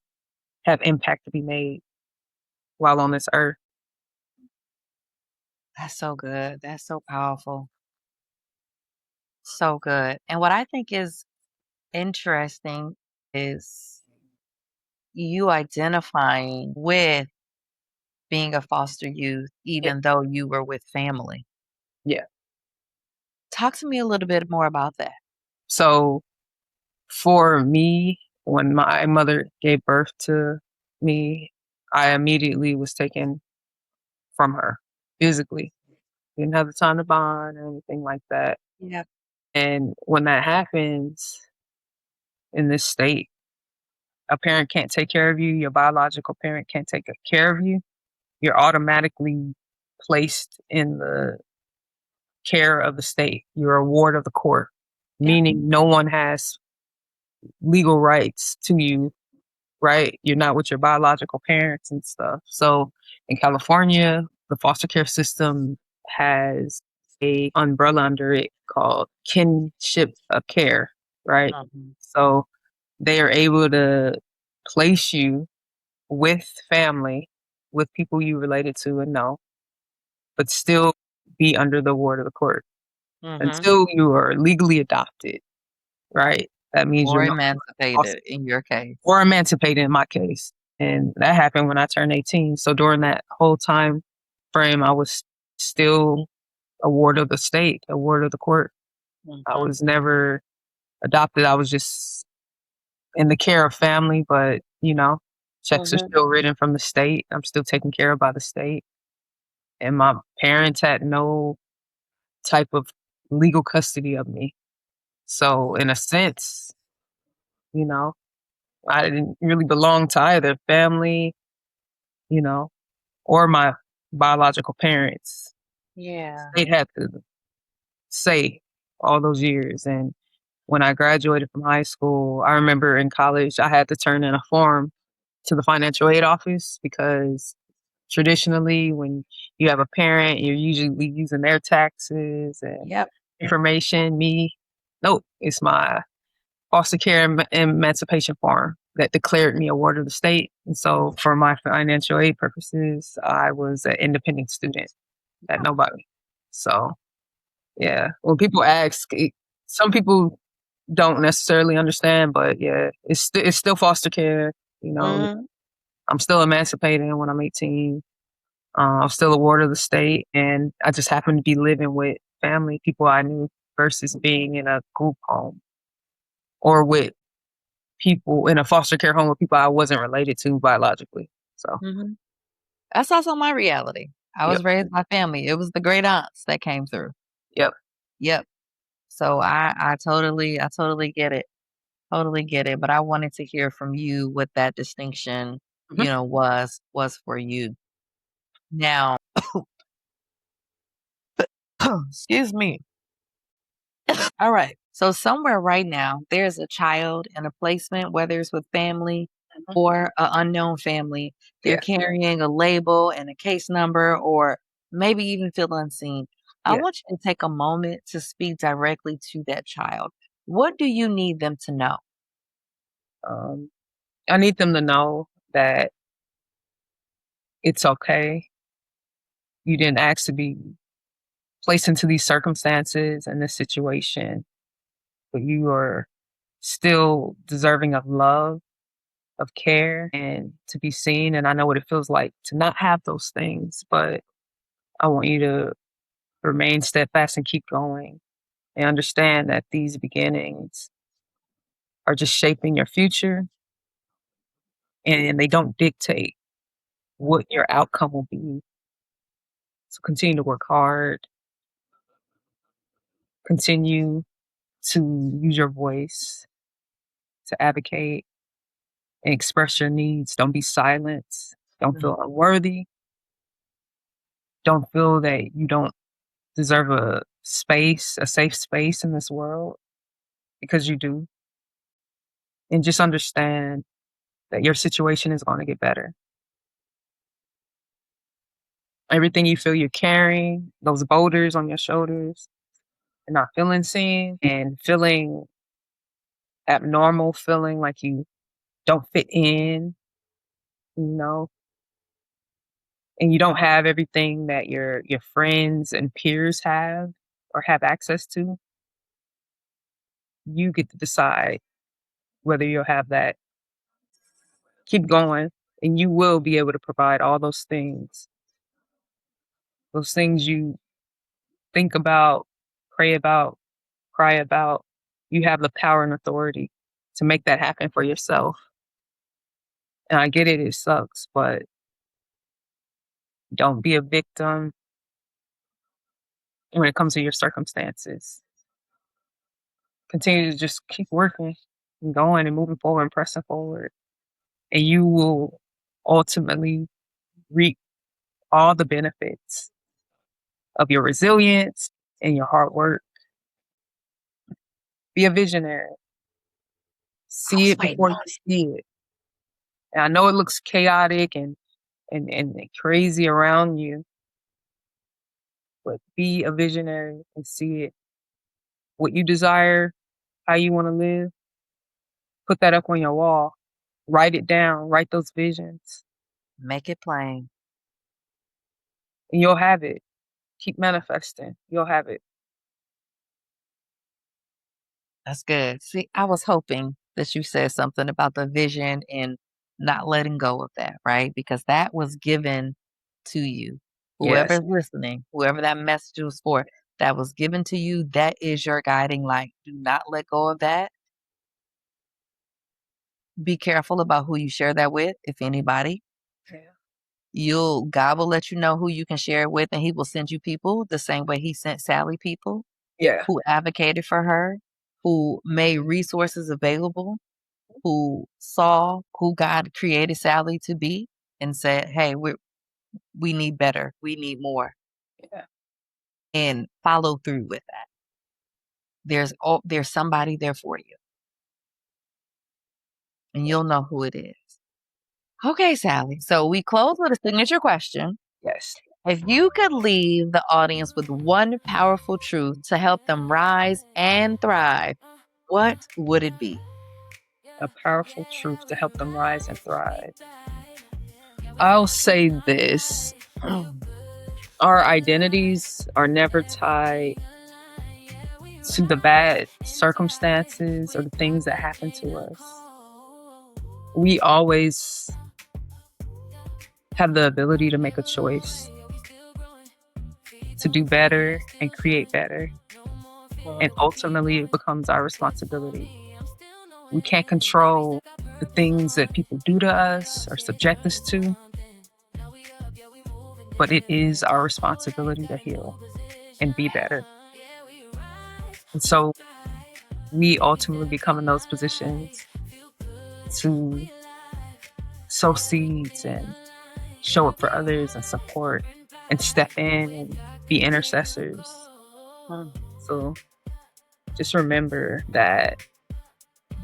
Speaker 3: have impact to be made while on this earth.
Speaker 2: That's so good. That's so powerful. So good. And what I think is interesting is you identifying with being a foster youth,
Speaker 3: Yeah.
Speaker 2: even though you were with family.
Speaker 3: Yeah.
Speaker 2: Talk to me a little bit more about that.
Speaker 3: So for me, when my mother gave birth to me, I immediately was taken from her physically. Didn't have the time to bond or anything like that.
Speaker 2: Yeah.
Speaker 3: And when that happens in this state, a parent can't take care of you, your biological parent can't take care of you, you're automatically placed in the care of the state. You're a ward of the court,
Speaker 2: Yeah.
Speaker 3: meaning no one has legal rights to you, right? You're not with your biological parents and stuff. So in California, the foster care system has a umbrella under it called kinship of care, right?
Speaker 2: Mhm.
Speaker 3: So they are able to place you with family, with people you related to and know, but still be under the ward of the court
Speaker 2: Mhm.
Speaker 3: until you are legally adopted, right? That means
Speaker 2: Or
Speaker 3: you're no longer
Speaker 2: emancipated in your case.
Speaker 3: or emancipated in my case. And that happened when I turned 18. So during that whole time frame, I was still a ward of the state, a ward of the court. I
Speaker 2: Mhm.
Speaker 3: was never adopted. I was just in the care of family, but, checks are
Speaker 2: Mhm.
Speaker 3: still written from the state. I'm still taken care of by the state. And my parents had no type of legal custody of me. So in a sense, you know, I didn't really belong to either family, you know, or my biological parents.
Speaker 2: Yeah.
Speaker 3: State had to say all those years. And when I graduated from high school, I remember in college I had to turn in a form to the financial aid office because traditionally when you have a parent, you're usually using their taxes and
Speaker 2: Yep.
Speaker 3: information. Nope, it's my foster care emancipation form that declared me a ward of the state. And so for my financial aid purposes, I was an independent student at nobody. So yeah, when people ask, some people don't necessarily understand, but yeah, it's still foster care. You know,
Speaker 2: Mhm.
Speaker 3: I'm still emancipated when I'm 18. I'm still a ward of the state, and I just happen to be living with family, people I knew, versus being in a group home or with people in a foster care home with people I wasn't related to biologically. So,
Speaker 2: Mhm. That's also my reality. I
Speaker 3: yep,
Speaker 2: was raised by family. It was the great aunts that came through.
Speaker 3: yep.
Speaker 2: Yep. So I totally get it. Totally get it. But I wanted to hear from you what that distinction,
Speaker 3: Mhm.
Speaker 2: was for you. Now, excuse me. All right. So somewhere right now, there's a child in a placement, whether it's with family
Speaker 3: Mhm.
Speaker 2: or an unknown family. They're
Speaker 3: Yeah,
Speaker 2: carrying a label and a case number, or maybe even feel unseen. I
Speaker 3: yeah.
Speaker 2: want you to take a moment to speak directly to that child. What do you need them to know?
Speaker 3: Um, I need them to know that it's okay. You didn't ask to be placed into these circumstances and this situation, but you are still deserving of love, of care, and to be seen. And I know what it feels like to not have those things, but I want you to remain steadfast and keep going and understand that these beginnings are just shaping your future and they don't dictate what your outcome will be. So continue to work hard, continue to use your voice to advocate and express your needs. Don't be silent. Don't
Speaker 2: Mm.
Speaker 3: feel unworthy. Don't feel that you don't deserve a safe space in this world because you do. And just understand that your situation is going to get better. Everything you feel you're carrying, those boulders on your shoulders, and not feeling seen and feeling abnormal, feeling like you don't fit in, you know, and you don't have everything that your friends and peers have or have access to. You get to decide whether you'll have that. Keep going, and you will be able to provide all those things you think about, pray about, cry about. You have the power and authority to make that happen for yourself. And I get it, it sucks, but don't be a victim when it comes to your circumstances. Continue to just keep working and going and moving forward and pressing forward. And you will ultimately reap all the benefits of your resilience and your hard work. Be a visionary.
Speaker 2: I
Speaker 3: See
Speaker 2: was
Speaker 3: it
Speaker 2: waiting
Speaker 3: before you
Speaker 2: on it.
Speaker 3: see it. And I know it looks chaotic and crazy around you, but be a visionary and see it. What you desire, how you want to live, put that up on your wall. Write it down, write those visions,
Speaker 2: Make it plain.
Speaker 3: and you'll have it. Keep manifesting. You'll have it.
Speaker 2: That's good. See, I was hoping that you said something about the vision and not letting go of that, right? Because that was given to you.
Speaker 3: Yes.
Speaker 2: Whoever's listening, whoever that message was for, that was given to you, that is your guiding light. Do not let go of that. Be careful about who you share that with, if anybody.
Speaker 3: Yeah.
Speaker 2: God will let you know who you can share it with, and he will send you people the same way he sent Sally people
Speaker 3: Yeah.
Speaker 2: who advocated for her, who made resources available, who saw who God created Sally to be and said, "Hey, we need better. We need more."
Speaker 3: Yeah.
Speaker 2: And follow through with that. There's somebody there for you, and you'll know who it is. Okay, Sally. So we close with a signature question.
Speaker 3: Yes.
Speaker 2: If you could leave the audience with one powerful truth to help them rise and thrive, what would it be?
Speaker 3: A powerful truth to help them rise and thrive. I'll say this. Our identities are never tied to the bad circumstances or the things that happen to us. We always have the ability to make a choice to do better and create better. And ultimately, it becomes our responsibility. We can't control the things that people do to us or subject us to, but it is our responsibility to heal and be better. And so we ultimately become in those positions to sow seeds and show up for others and support and step in and be intercessors. So just remember that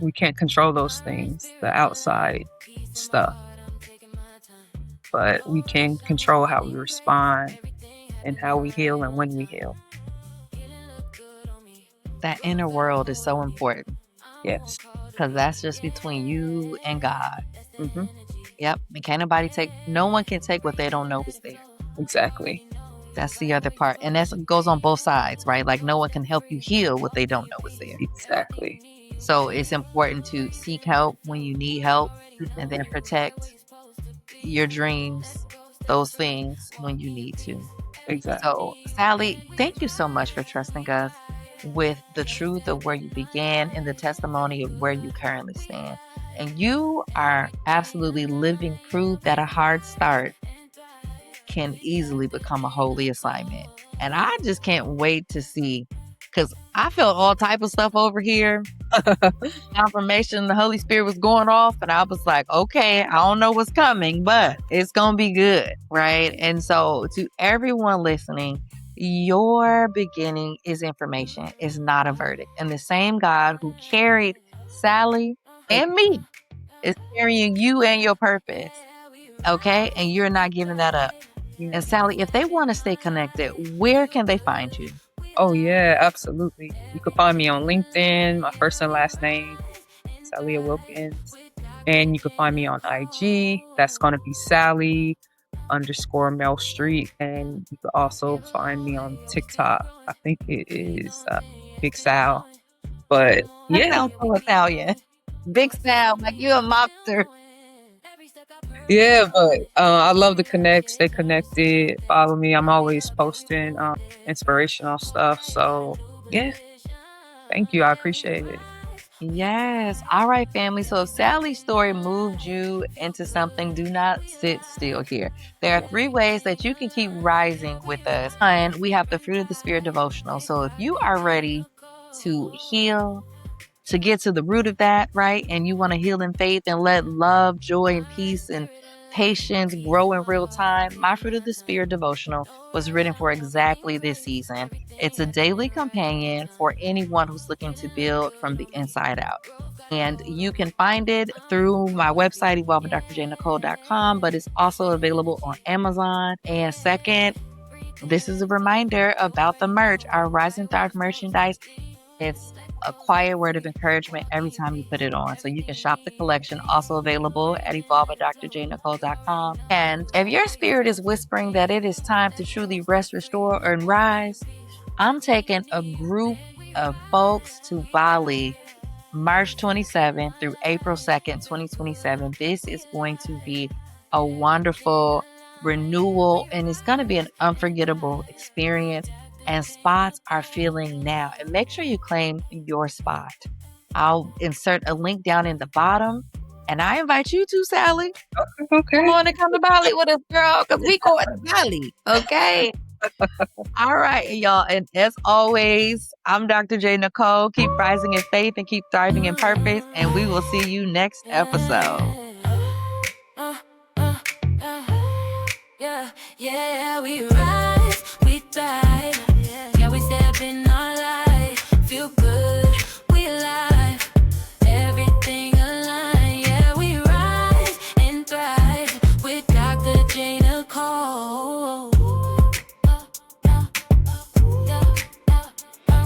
Speaker 3: we can't control those things, the outside stuff, but we can control how we respond and how we heal and when we heal.
Speaker 2: That inner world is so important
Speaker 3: Yes.
Speaker 2: because that's just between you and God.
Speaker 3: Mm-hmm.
Speaker 2: Yep. And no one can take what they don't know is there.
Speaker 3: Exactly.
Speaker 2: That's the other part. And that goes on both sides, right? Like no one can help you heal what they don't know is there.
Speaker 3: Exactly.
Speaker 2: So it's important to seek help when you need help and then protect your dreams, those things when you need to.
Speaker 3: Exactly.
Speaker 2: So, Sally, thank you so much for trusting us with the truth of where you began and the testimony of where you currently stand. And you are absolutely living proof that a hard start can easily become a holy assignment. And I just can't wait to see, because I felt all type of stuff over here. Confirmation the Holy Spirit was going off, and I was like, okay, I don't know what's coming, but it's gonna be good, right? And so to everyone listening, your beginning is information, it's not a verdict. And the same God who carried Sally and me is carrying you and your purpose. Okay, and you're not giving that up. And Sally, if they want to stay connected, where can they find you?
Speaker 3: Oh, yeah, absolutely. You can find me on LinkedIn, my first and last name, Sallia Wilkins. And you can find me on IG. That's going to be Sally_Mel Street. And you can also find me on TikTok. I think it is Big Sal. But
Speaker 2: That
Speaker 3: yeah.
Speaker 2: sounds so Italian. Big Sal, like you a mobster.
Speaker 3: Yeah, but I love to connect, stay connected, follow me. I'm always posting inspirational stuff. So yeah, thank you. I appreciate it.
Speaker 2: Yes. All right, family. So if Sally's story moved you into something, do not sit still here. There are 3 ways that you can keep rising with us. And we have the Fruit of the Spirit devotional. So if you are ready to heal, to get to the root of that, right? And you want to heal in faith and let love, joy, and peace and patience grow in real time, my Fruit of the Spirit devotional was written for exactly this season. It's a daily companion for anyone who's looking to build from the inside out. And you can find it through my website, evolvingdrjnicole.com, but it's also available on Amazon. And second, this is a reminder about the merch, our Rise and Thrive merchandise. It's a quiet word of encouragement every time you put it on. So you can shop the collection, also available at evolvingdrjnicole.com. And if your spirit is whispering that it is time to truly rest, restore, and rise, I'm taking a group of folks to Bali March 27th through April 2nd, 2027. This is going to be a wonderful renewal, and it's going to be an unforgettable experience. And spots are filling now. And make sure you claim your spot. I'll insert a link down in the bottom. And I invite you to, Sally.
Speaker 3: Okay.
Speaker 2: Come on and come to Bali with us, girl, because we going to Bali, okay? All right, y'all. And as always, I'm Dr. J. Nicole. Keep rising in faith and keep thriving in purpose. And we will see you next episode.
Speaker 1: Yeah, we rise, we thrive. Yeah, we step in our light. Feel good, we alive. Everything aligned. Yeah, we rise and thrive with Dr. J. Nicole.